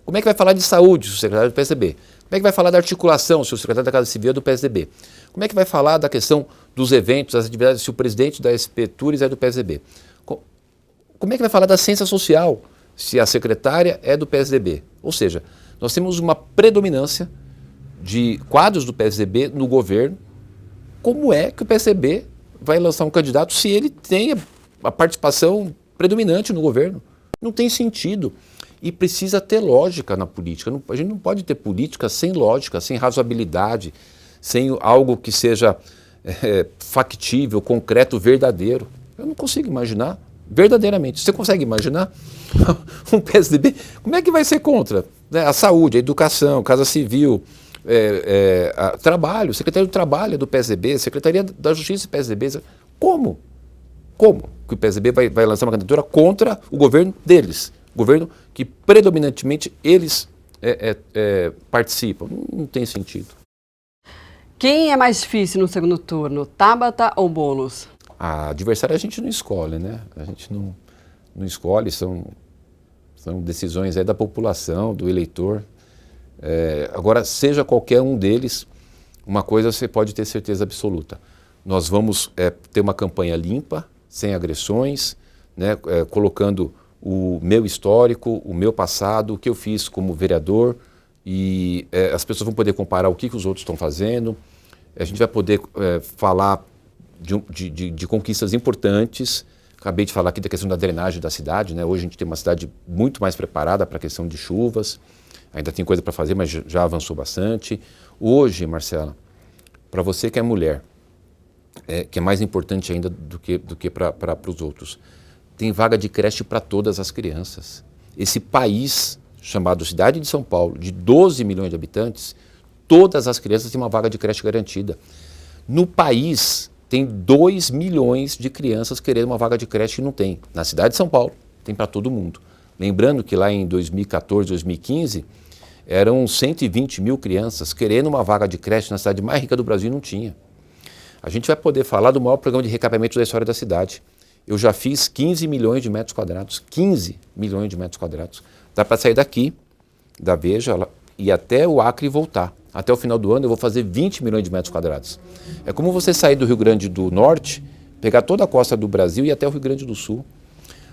Como é que vai falar de saúde, se o secretário é do PSDB? Como é que vai falar da articulação, se o secretário da Casa Civil é do PSDB? Como é que vai falar da questão dos eventos, das atividades, se o presidente da SP Tours é do PSDB? Como é que vai falar da ciência social, se a secretária é do PSDB? Ou seja, nós temos uma predominância de quadros do PSDB no governo. Como é que o PSDB vai lançar um candidato se ele tem a participação predominante no governo? Não tem sentido. E precisa ter lógica na política. A gente não pode ter política sem lógica, sem razoabilidade, sem algo que seja factível, concreto, verdadeiro. Eu não consigo imaginar, verdadeiramente. Você consegue imaginar um PSDB? Como é que vai ser contra? A saúde, a educação, Casa Civil, trabalho, Secretaria do Trabalho é do PSDB, Secretaria da Justiça do PSDB. Como? Como que o PSDB vai lançar uma candidatura contra o governo deles? Governo que predominantemente eles participam. Não tem sentido. Quem é mais difícil no segundo turno, Tabata ou Boulos? A adversária a gente não escolhe, né? A gente não escolhe, são decisões da população, do eleitor. Agora, seja qualquer um deles, uma coisa você pode ter certeza absoluta. Nós vamos ter uma campanha limpa, sem agressões, né? Colocando o meu histórico, o meu passado, o que eu fiz como vereador, e as pessoas vão poder comparar o que os outros estão fazendo. A gente vai poder falar de conquistas importantes. Acabei de falar aqui da questão da drenagem da cidade, né? Hoje a gente tem uma cidade muito mais preparada para a questão de chuvas. Ainda tem coisa para fazer, mas já avançou bastante. Hoje, Marcela, para você que é mulher, que é mais importante ainda do que para os outros, tem vaga de creche para todas as crianças. Esse país chamado Cidade de São Paulo, de 12 milhões de habitantes, todas as crianças têm uma vaga de creche garantida. No país, tem 2 milhões de crianças querendo uma vaga de creche e não tem. Na cidade de São Paulo, tem para todo mundo. Lembrando que lá em 2014, 2015, eram 120 mil crianças querendo uma vaga de creche na cidade mais rica do Brasil e não tinha. A gente vai poder falar do maior programa de recapeamento da história da cidade. Eu já fiz 15 milhões de metros quadrados. 15 milhões de metros quadrados. Dá para sair daqui, da Veja, e até o Acre e voltar. Até o final do ano eu vou fazer 20 milhões de metros quadrados. É como você sair do Rio Grande do Norte, pegar toda a costa do Brasil e ir até o Rio Grande do Sul.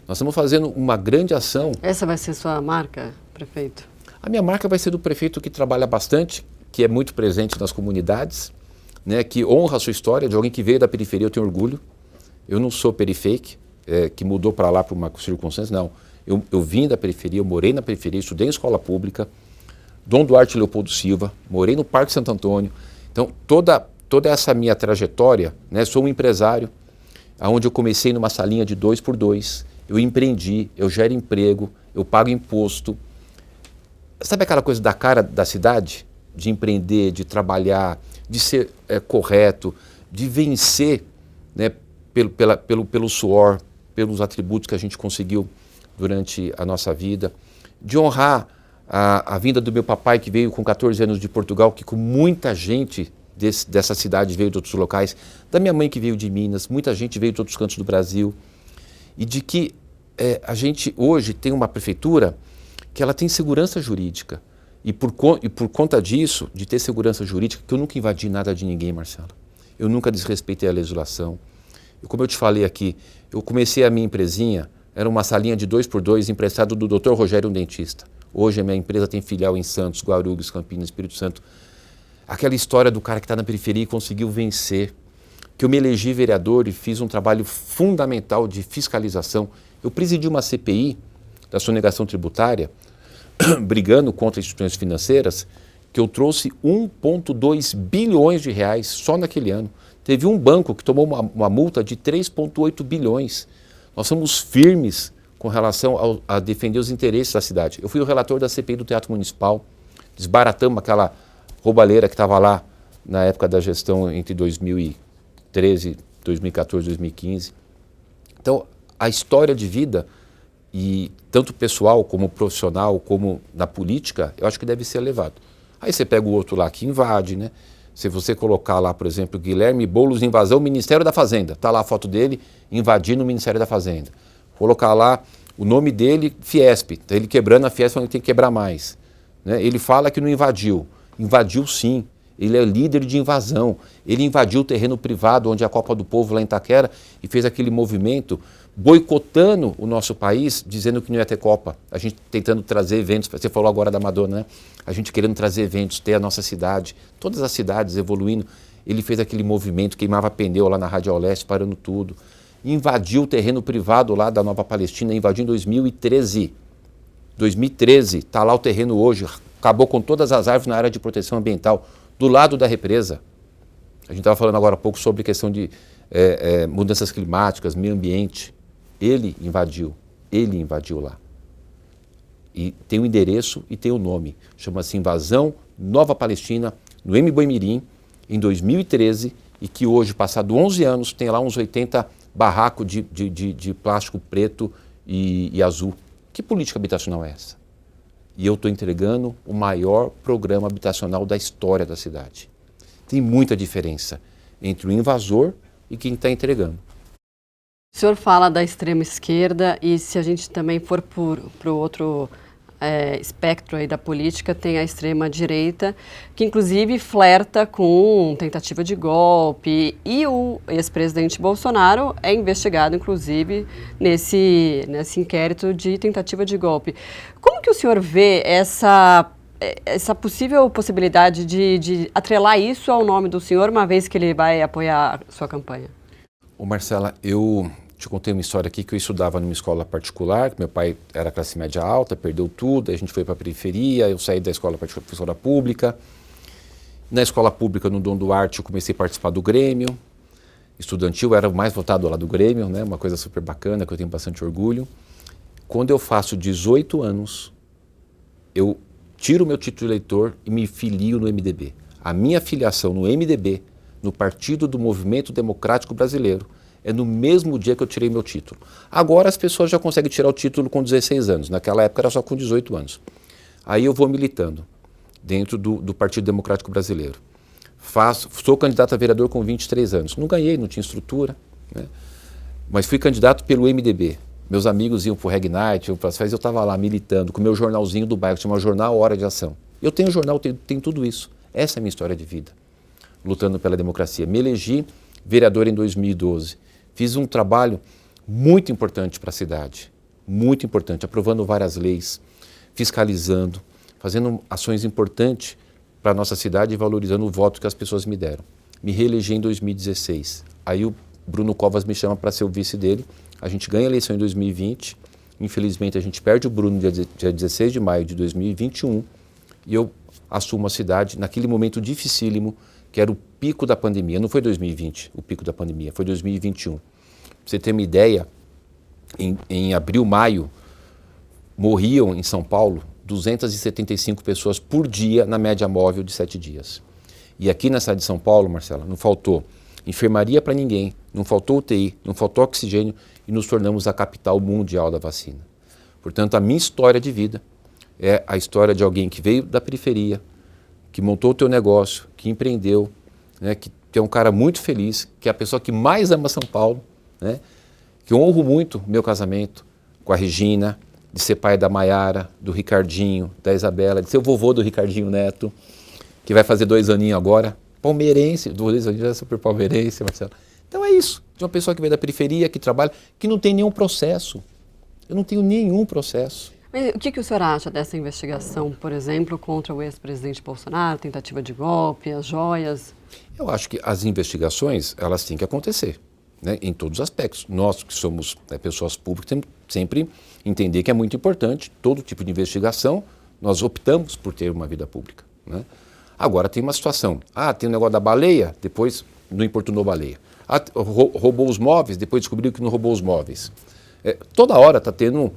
Nós estamos fazendo uma grande ação. Essa vai ser sua marca, prefeito? A minha marca vai ser do prefeito que trabalha bastante, que é muito presente nas comunidades, né, que honra a sua história, de alguém que veio da periferia. Eu tenho orgulho. Eu não sou periférico, que mudou para lá por uma circunstância, não. Eu vim da periferia, eu morei na periferia, estudei em escola pública, Dom Duarte Leopoldo Silva, morei no Parque Santo Antônio. Então, toda essa minha trajetória, né, sou um empresário, onde eu comecei numa salinha de 2x2, eu empreendi, eu gero emprego, eu pago imposto. sabe aquela coisa da cara da cidade? De empreender, de trabalhar, de ser correto, de vencer, né, pelo suor, pelos atributos que a gente conseguiu durante a nossa vida, de honrar a vinda do meu papai, que veio com 14 anos de Portugal, que com muita gente dessa cidade veio de outros locais, da minha mãe que veio de Minas, muita gente veio de outros cantos do Brasil, e de que a gente hoje tem uma prefeitura que ela tem segurança jurídica. E por conta disso, de ter segurança jurídica, que eu nunca invadi nada de ninguém, Marcela. Eu nunca desrespeitei a legislação. E como eu te falei aqui, eu comecei a minha empresinha, era uma salinha de 2x2 emprestado do Dr. Rogério, um dentista. Hoje a minha empresa tem filial em Santos, Guarulhos, Campinas, Espírito Santo. Aquela história do cara que está na periferia e conseguiu vencer. Que eu me elegi vereador e fiz um trabalho fundamental de fiscalização. Eu presidi uma CPI da sonegação tributária, brigando contra instituições financeiras, que eu trouxe 1,2 bilhões de reais só naquele ano. Teve um banco que tomou uma multa de 3,8 bilhões. Nós somos firmes com relação a defender os interesses da cidade. Eu fui o relator da CPI do Teatro Municipal, desbaratamos aquela roubalheira que estava lá na época da gestão entre 2013, 2014, 2015. Então, a história de vida, e tanto pessoal como profissional, como na política, eu acho que deve ser elevado. Aí você pega o outro lá que invade, né? Se você colocar lá, por exemplo, Guilherme Boulos invasão Ministério da Fazenda, está lá a foto dele invadindo o Ministério da Fazenda. Colocar lá o nome dele, Fiesp, tá ele quebrando a Fiesp, falando que tem que quebrar mais. Né? Ele fala que não invadiu. Invadiu sim. Ele é líder de invasão. Ele invadiu o terreno privado, onde é a Copa do Povo, lá em Itaquera, e fez aquele movimento boicotando o nosso país, dizendo que não ia ter Copa. A gente tentando trazer eventos, você falou agora da Madonna, né? A gente querendo trazer eventos, ter a nossa cidade, todas as cidades evoluindo. Ele fez aquele movimento, queimava pneu lá na Radial Leste, parando tudo. Invadiu o terreno privado lá da Nova Palestina, invadiu em 2013. 2013, está lá o terreno hoje, acabou com todas as árvores na área de proteção ambiental, do lado da represa. A gente estava falando agora há pouco sobre questão de mudanças climáticas, meio ambiente. Ele invadiu lá. E tem o endereço e tem o nome. Chama-se Invasão Nova Palestina, no Mboimirim, em 2013, e que hoje, passado 11 anos, tem lá uns 80 barracos de plástico preto e azul. Que política habitacional é essa? E eu estou entregando o maior programa habitacional da história da cidade. Tem muita diferença entre o invasor e quem está entregando. O senhor fala da extrema esquerda e se a gente também for para o outro espectro aí da política, tem a extrema direita, que inclusive flerta com tentativa de golpe, e o ex-presidente Bolsonaro é investigado inclusive nesse inquérito de tentativa de golpe. Como que o senhor vê essa possível possibilidade de atrelar isso ao nome do senhor, uma vez que ele vai apoiar a sua campanha? Ô Marcela, eu te contei uma história aqui que eu estudava numa escola particular, que meu pai era classe média alta, perdeu tudo, a gente foi para a periferia, eu saí da escola para a escola pública. Na escola pública, no Dom Duarte, eu comecei a participar do Grêmio estudantil, eu era o mais votado lá do Grêmio, né? Uma coisa super bacana, que eu tenho bastante orgulho. Quando eu faço 18 anos, eu tiro o meu título de eleitor e me filio no MDB. A minha filiação no MDB, no Partido do Movimento Democrático Brasileiro, é no mesmo dia que eu tirei meu título. Agora as pessoas já conseguem tirar o título com 16 anos, naquela época era só com 18 anos. Aí eu vou militando dentro do Partido Democrático Brasileiro. Sou candidato a vereador com 23 anos. Não ganhei, não tinha estrutura, né? Mas fui candidato pelo MDB. Meus amigos iam para o Reg Night, eu estava lá militando com o meu jornalzinho do bairro, que chama Jornal Hora de Ação. Eu tenho jornal, tenho tudo isso. Essa é a minha história de vida, lutando pela democracia. Me elegi vereador em 2012. Fiz um trabalho muito importante para a cidade, muito importante, aprovando várias leis, fiscalizando, fazendo ações importantes para a nossa cidade e valorizando o voto que as pessoas me deram. Me reelegi em 2016. Aí o Bruno Covas me chama para ser o vice dele. A gente ganha a eleição em 2020. Infelizmente, a gente perde o Bruno dia 16 de maio de 2021 e eu assumo a cidade naquele momento dificílimo, que era o pico da pandemia. Não foi 2020 o pico da pandemia, foi 2021. Pra você ter uma ideia, em abril, maio, morriam em São Paulo 275 pessoas por dia na média móvel de 7 dias. E aqui na cidade de São Paulo, Marcela, não faltou enfermaria para ninguém, não faltou UTI, não faltou oxigênio e nos tornamos a capital mundial da vacina. Portanto, a minha história de vida é a história de alguém que veio da periferia, que montou o teu negócio, que empreendeu, né, que é um cara muito feliz, que é a pessoa que mais ama São Paulo, né, que eu honro muito meu casamento com a Regina, de ser pai da Maiara, do Ricardinho, da Isabela, de ser o vovô do Ricardinho Neto, que vai fazer 2 aninhos agora, palmeirense, 2 aninhos já é super palmeirense, Marcelo. Então é isso, de uma pessoa que veio da periferia, que trabalha, que não tem nenhum processo. Eu não tenho nenhum processo. Mas o que o senhor acha dessa investigação, por exemplo, contra o ex-presidente Bolsonaro, tentativa de golpe, as joias? Eu acho que as investigações, elas têm que acontecer, né, em todos os aspectos. Nós que somos pessoas públicas temos sempre entender que é muito importante todo tipo de investigação. Nós optamos por ter uma vida pública, né? Agora tem uma situação, tem o negócio da baleia, depois não importunou baleia. Roubou os móveis, depois descobriu que não roubou os móveis. Toda hora está tendo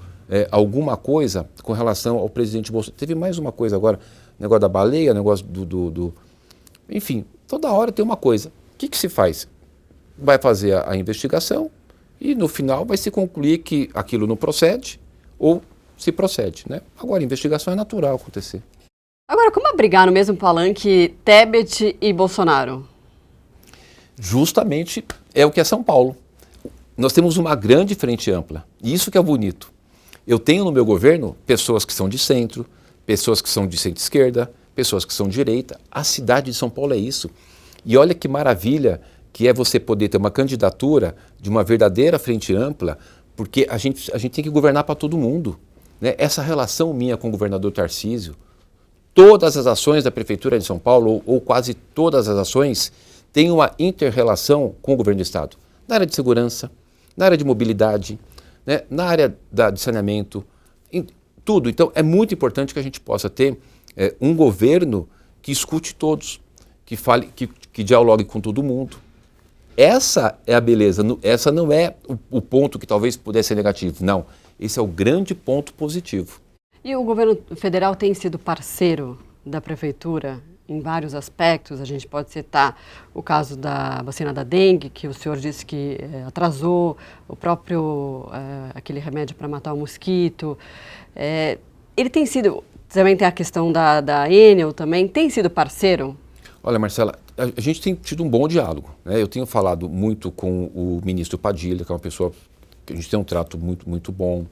alguma coisa com relação ao presidente Bolsonaro. Teve mais uma coisa agora, negócio da baleia, negócio Enfim, toda hora tem uma coisa. O que se faz? Vai fazer a investigação e no final vai se concluir que aquilo não procede ou se procede, né? Agora, a investigação é natural acontecer. Agora, como abrigar no mesmo palanque Tebet e Bolsonaro? Justamente é o que é São Paulo. Nós temos uma grande frente ampla, e isso que é bonito. Eu tenho no meu governo pessoas que são de centro, pessoas que são de centro-esquerda, pessoas que são de direita. A cidade de São Paulo é isso. E olha que maravilha que é você poder ter uma candidatura de uma verdadeira frente ampla, porque a gente tem que governar para todo mundo, né? Essa relação minha com o governador Tarcísio, todas as ações da Prefeitura de São Paulo, ou quase todas as ações, têm uma inter-relação com o governo do Estado. Na área de segurança, na área de mobilidade, né? Na área de saneamento, em tudo. Então, é muito importante que a gente possa ter um governo que escute todos, que fale, que dialogue com todo mundo. Essa é a beleza, essa não é o ponto que talvez pudesse ser negativo, não. Esse é o grande ponto positivo. E o governo federal tem sido parceiro da prefeitura em vários aspectos. A gente pode citar o caso da vacina da dengue, que o senhor disse que atrasou, o próprio, aquele remédio para matar o mosquito. Ele tem sido, também tem a questão da Enel também, tem sido parceiro? Olha, Marcela, a gente tem tido um bom diálogo, né? Eu tenho falado muito com o ministro Padilha, que é uma pessoa que a gente tem um trato muito, muito bom.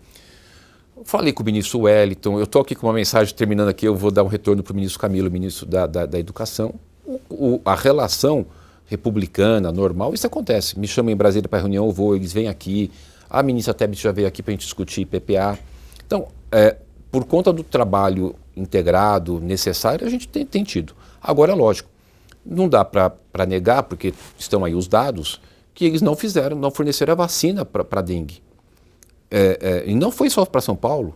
Falei com o ministro Wellington, eu estou aqui com uma mensagem terminando aqui, eu vou dar um retorno para o ministro Camilo, ministro da Educação. A relação republicana, normal, isso acontece. Me chamam em Brasília para reunião, eu vou, eles vêm aqui. A ministra Tebet já veio aqui para a gente discutir PPA. Então, por conta do trabalho integrado, necessário, a gente tem tido. Agora, é lógico, não dá para negar, porque estão aí os dados, que eles não forneceram a vacina para a dengue. E não foi só para São Paulo.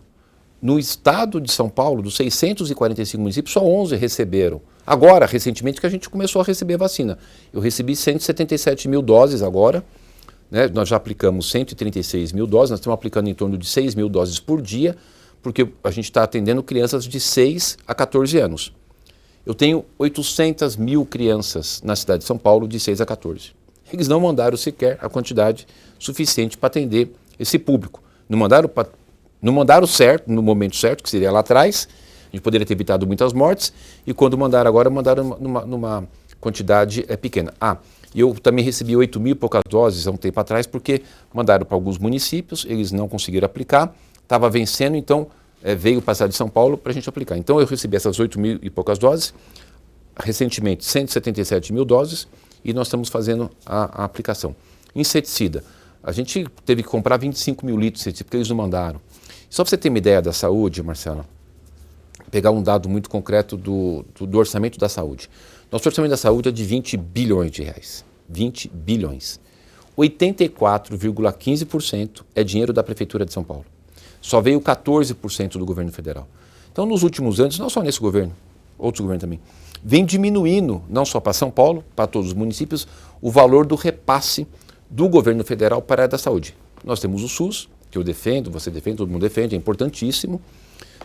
No estado de São Paulo, dos 645 municípios, só 11 receberam. Agora, recentemente, que a gente começou a receber vacina. Eu recebi 177 mil doses agora, né? Nós já aplicamos 136 mil doses, nós estamos aplicando em torno de 6 mil doses por dia, porque a gente está atendendo crianças de 6 a 14 anos. Eu tenho 800 mil crianças na cidade de São Paulo de 6 a 14. Eles não mandaram sequer a quantidade suficiente para atender esse público. Não mandaram certo, no momento certo, que seria lá atrás, a gente poderia ter evitado muitas mortes, e quando mandaram agora, mandaram numa quantidade pequena. E eu também recebi 8 mil e poucas doses há um tempo atrás, porque mandaram para alguns municípios, eles não conseguiram aplicar, estava vencendo, então veio passar de São Paulo para a gente aplicar. Então eu recebi essas 8 mil e poucas doses, recentemente 177 mil doses, e nós estamos fazendo a aplicação. Inseticida. A gente teve que comprar 25 mil litros de inseticida, porque eles não mandaram. Só para você ter uma ideia da saúde, Marcela, pegar um dado muito concreto do orçamento da saúde. Nosso orçamento da saúde é de 20 bilhões de reais. 20 bilhões. 84,15% é dinheiro da Prefeitura de São Paulo. Só veio 14% do governo federal. Então, nos últimos anos, não só nesse governo, outros governos também, vem diminuindo, não só para São Paulo, para todos os municípios, o valor do repasse do governo federal para a área da saúde. Nós temos o SUS, que eu defendo, você defende, todo mundo defende, é importantíssimo.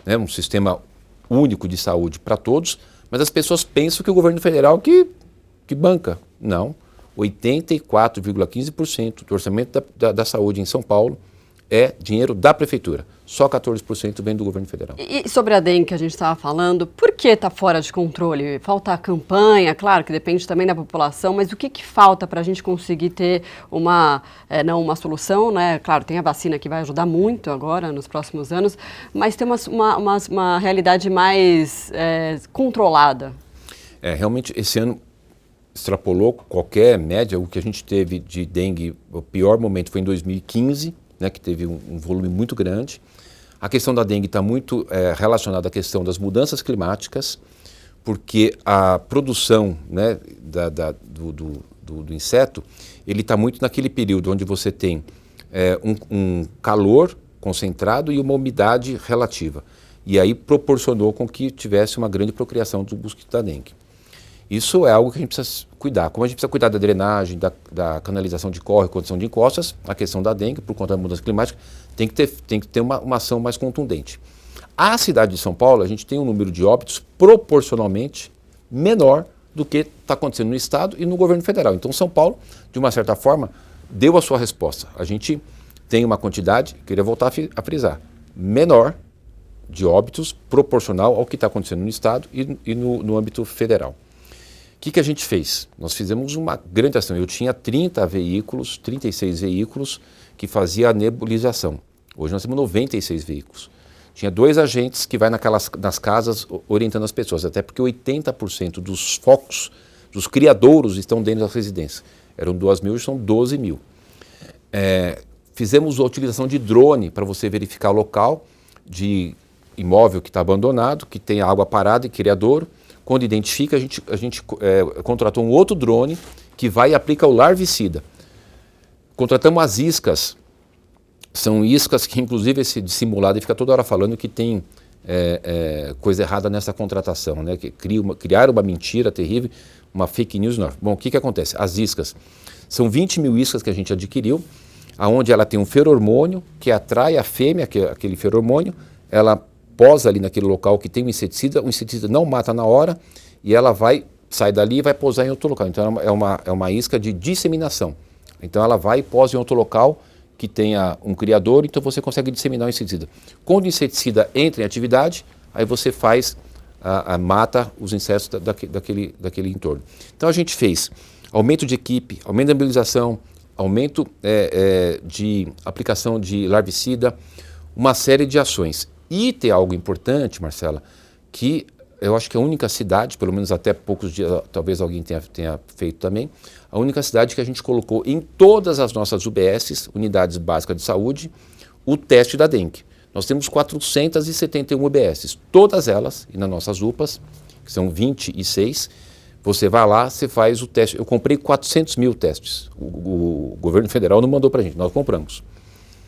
né, um sistema único de saúde para todos, mas as pessoas pensam que o governo federal que banca. Não. 84,15% do orçamento da saúde em São Paulo é dinheiro da prefeitura. Só 14% vem do governo federal. E sobre a dengue que a gente estava falando, por que está fora de controle? Falta campanha, claro que depende também da população, mas o que falta para a gente conseguir ter não uma solução, né? Claro, tem a vacina que vai ajudar muito agora, nos próximos anos, mas tem uma realidade mais controlada. Realmente, esse ano extrapolou qualquer média. O que a gente teve de dengue, o pior momento foi em 2015, né, que teve um volume muito grande. A questão da dengue está muito relacionada à questão das mudanças climáticas, porque a produção, né, do inseto, ele está muito naquele período onde você tem um calor concentrado e uma umidade relativa. E aí proporcionou com que tivesse uma grande procriação do mosquito da dengue. Isso é algo que a gente precisa cuidar. Como a gente precisa cuidar da drenagem, da canalização de córrego, condição de encostas, a questão da dengue, por conta da mudança climática, tem que ter uma ação mais contundente. A cidade de São Paulo, a gente tem um número de óbitos proporcionalmente menor do que está acontecendo no Estado e no governo federal. Então, São Paulo, de uma certa forma, deu a sua resposta. A gente tem uma quantidade, queria voltar a frisar, menor de óbitos proporcional ao que está acontecendo no Estado e no âmbito federal. O que a gente fez? Nós fizemos uma grande ação. Eu tinha 36 veículos que faziam a nebulização. Hoje nós temos 96 veículos. Tinha 2 agentes que vai nas casas orientando as pessoas, até porque 80% dos focos, dos criadouros estão dentro das residências. Eram 2.000, hoje são 12.000. Fizemos a utilização de drone para você verificar o local de imóvel que está abandonado, que tem água parada e criadouro. Quando identifica, a gente contratou um outro drone que vai e aplica o larvicida. Contratamos as iscas. São iscas que, inclusive, esse dissimulado fica toda hora falando que tem coisa errada nessa contratação, né? Que criaram uma mentira terrível, uma fake news. Não. Bom, o que acontece? As iscas, são 20.000 iscas que a gente adquiriu, onde ela tem um feromônio que atrai a fêmea, aquele feromônio, ela posa ali naquele local que tem o inseticida não mata na hora e ela sai dali e vai posar em outro local. Então é uma isca de disseminação. Então ela vai e posa em outro local que tenha um criador, então você consegue disseminar o inseticida. Quando o inseticida entra em atividade, aí você mata os insetos daquele entorno. Então a gente fez aumento de equipe, aumento da mobilização, aumento de aplicação de larvicida, uma série de ações. E tem algo importante, Marcela, que eu acho que a única cidade, pelo menos até poucos dias, talvez alguém tenha feito também, a única cidade que a gente colocou em todas as nossas UBSs, Unidades Básicas de Saúde, o teste da dengue. Nós temos 471 UBSs, todas elas, e nas nossas UPAs, que são 26, você vai lá, você faz o teste. Eu comprei 400.000 testes, o governo federal não mandou para a gente, nós compramos.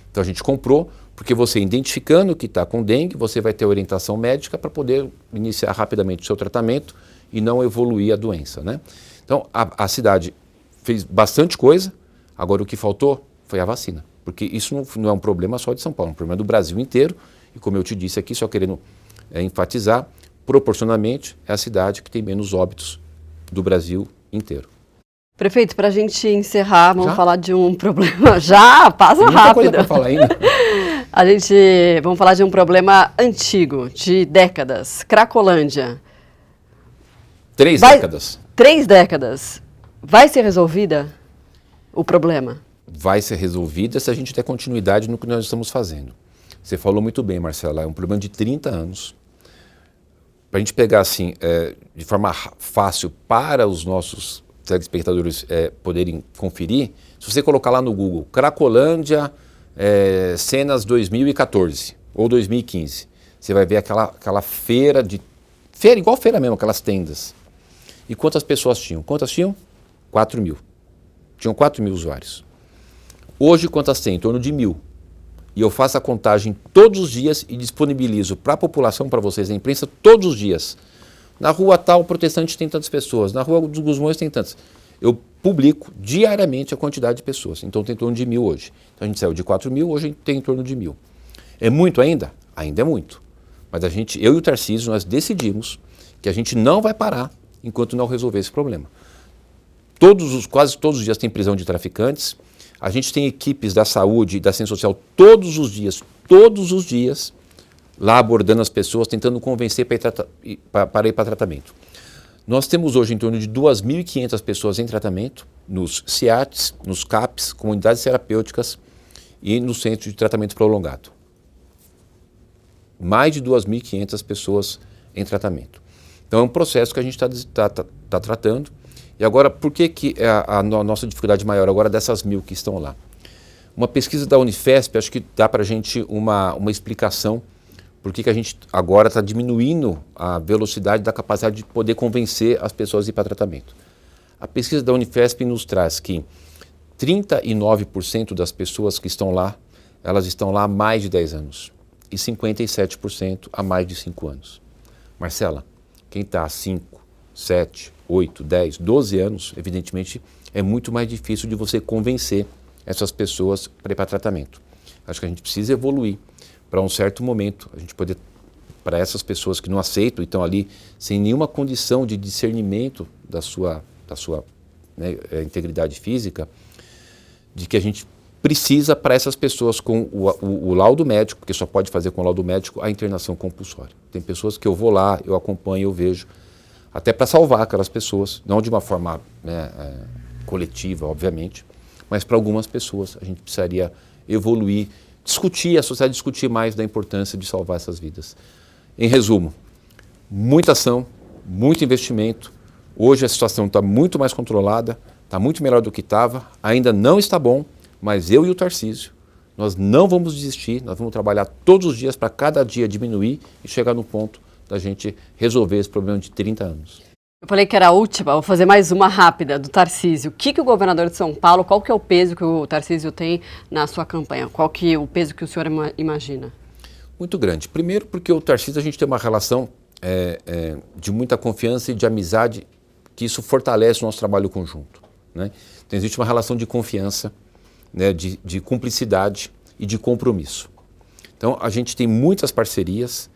Então a gente comprou, porque você identificando que está com dengue, você vai ter orientação médica para poder iniciar rapidamente o seu tratamento e não evoluir a doença, né? Então a cidade fez bastante coisa, agora o que faltou foi a vacina, porque isso não é um problema só de São Paulo, é um problema do Brasil inteiro e como eu te disse aqui, só querendo enfatizar, proporcionalmente é a cidade que tem menos óbitos do Brasil inteiro. Prefeito, para a gente encerrar, vamos falar de um problema. Já, passa tem muita rápido. Coisa para falar ainda. Vamos falar de um problema antigo, de décadas. Cracolândia. 3 décadas. 3 décadas. Vai ser resolvida o problema? Vai ser resolvida se a gente der continuidade no que nós estamos fazendo. Você falou muito bem, Marcela, é um problema de 30 anos. Para a gente pegar assim, de forma fácil para os nossos telespectadores poderem conferir, se você colocar lá no Google, Cracolândia, cenas 2014 ou 2015, você vai ver aquela feira, igual feira mesmo, aquelas tendas. E quantas pessoas tinham? Quantas tinham? 4.000. Tinham 4.000 usuários. Hoje, quantas tem? Em torno de 1.000. E eu faço a contagem todos os dias e disponibilizo para a população, para vocês, a imprensa, todos os dias. Na rua tal, Protestante tem tantas pessoas, na rua dos Gusmões tem tantas. Eu publico diariamente a quantidade de pessoas, então tem em torno de 1.000 hoje. Então a gente saiu de 4.000, hoje tem em torno de 1.000. É muito ainda? Ainda é muito. Mas eu e o Tarcísio, nós decidimos que a gente não vai parar enquanto não resolver esse problema. Quase todos os dias tem prisão de traficantes, a gente tem equipes da saúde e da ciência social todos os dias, lá abordando as pessoas, tentando convencer para ir para tratamento. Nós temos hoje em torno de 2.500 pessoas em tratamento, nos CIATs, nos CAPs, comunidades terapêuticas e no Centro de Tratamento Prolongado. Mais de 2.500 pessoas em tratamento. Então é um processo que a gente está tratando. E agora, por que a nossa dificuldade maior agora dessas 1.000 que estão lá? Uma pesquisa da Unifesp, acho que dá para a gente uma explicação por que a gente agora está diminuindo a velocidade da capacidade de poder convencer as pessoas a ir para tratamento. A pesquisa da Unifesp nos traz que 39% das pessoas que estão lá, elas estão lá há mais de 10 anos e 57% há mais de 5 anos. Marcela, quem está há 5, 7, 8, 10, 12 anos, evidentemente, é muito mais difícil de você convencer essas pessoas para ir para tratamento. Acho que a gente precisa evoluir para um certo momento, a gente poder, para essas pessoas que não aceitam e estão ali sem nenhuma condição de discernimento da sua integridade física, de que a gente precisa para essas pessoas com o laudo médico, porque só pode fazer com o laudo médico a internação compulsória. Tem pessoas que eu vou lá, eu acompanho, eu vejo, até para salvar aquelas pessoas, não de uma forma coletiva, obviamente, mas para algumas pessoas a gente precisaria evoluir, discutir, a sociedade discutir mais da importância de salvar essas vidas. Em resumo, muita ação, muito investimento. Hoje a situação está muito mais controlada, está muito melhor do que estava, ainda não está bom, mas eu e o Tarcísio, nós não vamos desistir, nós vamos trabalhar todos os dias para cada dia diminuir e chegar no ponto da gente resolver esse problema de 30 anos. Eu falei que era a última, vou fazer mais uma rápida do Tarcísio. O que o governador de São Paulo, qual que é o peso que o Tarcísio tem na sua campanha? Qual que é o peso que o senhor imagina? Muito grande. Primeiro porque o Tarcísio, a gente tem uma relação de muita confiança e de amizade, que isso fortalece o nosso trabalho conjunto, né? Então existe uma relação de confiança, né, de cumplicidade e de compromisso. Então a gente tem muitas parcerias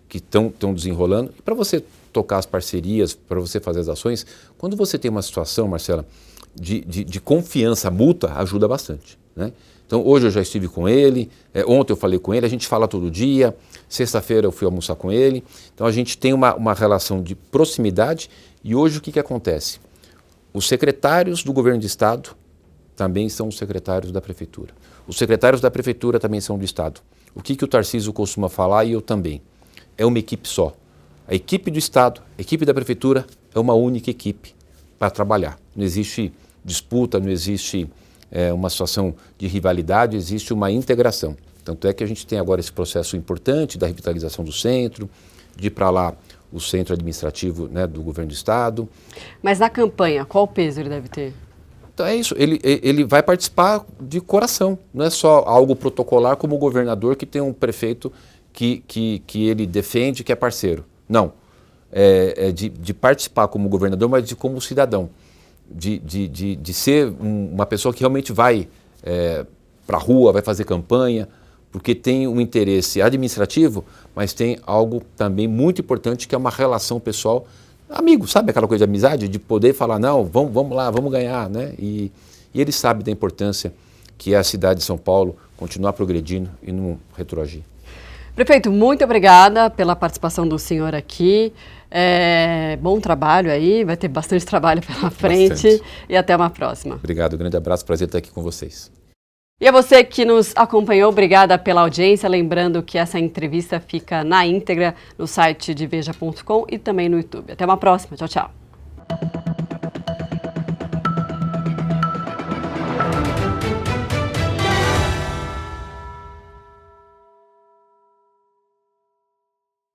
que estão desenrolando. E para você tocar as parcerias, para você fazer as ações, quando você tem uma situação, Marcela, de confiança mútua, ajuda bastante, né? Então hoje eu já estive com ele, ontem eu falei com ele, a gente fala todo dia, sexta-feira eu fui almoçar com ele. Então a gente tem uma relação de proximidade. E hoje o que acontece? Os secretários do governo do estado também são os secretários da prefeitura. Os secretários da prefeitura também são do estado. O que o Tarcísio costuma falar, e eu também, é uma equipe só. A equipe do estado, a equipe da prefeitura é uma única equipe para trabalhar. Não existe disputa, não existe uma situação de rivalidade, existe uma integração. Tanto é que a gente tem agora esse processo importante da revitalização do centro, de ir para lá o centro administrativo, né, do governo do estado. Mas na campanha, qual o peso ele deve ter? Então é isso, ele vai participar de coração, não é só algo protocolar como o governador que tem um prefeito que ele defende, que é parceiro. Não, de participar como governador, mas como cidadão, de ser uma pessoa que realmente vai para a rua, vai fazer campanha, porque tem um interesse administrativo, mas tem algo também muito importante que é uma relação pessoal, amigo, sabe aquela coisa de amizade, de poder falar, não, vamos lá, vamos ganhar, né? E ele sabe da importância que é a cidade de São Paulo continuar progredindo e não retroagir. Prefeito, muito obrigada pela participação do senhor aqui. Bom trabalho aí, vai ter bastante trabalho pela frente. Bastante. E até uma próxima. Obrigado, grande abraço, prazer estar aqui com vocês. E a você que nos acompanhou, obrigada pela audiência. Lembrando que essa entrevista fica na íntegra no site de veja.com e também no YouTube. Até uma próxima. Tchau, tchau.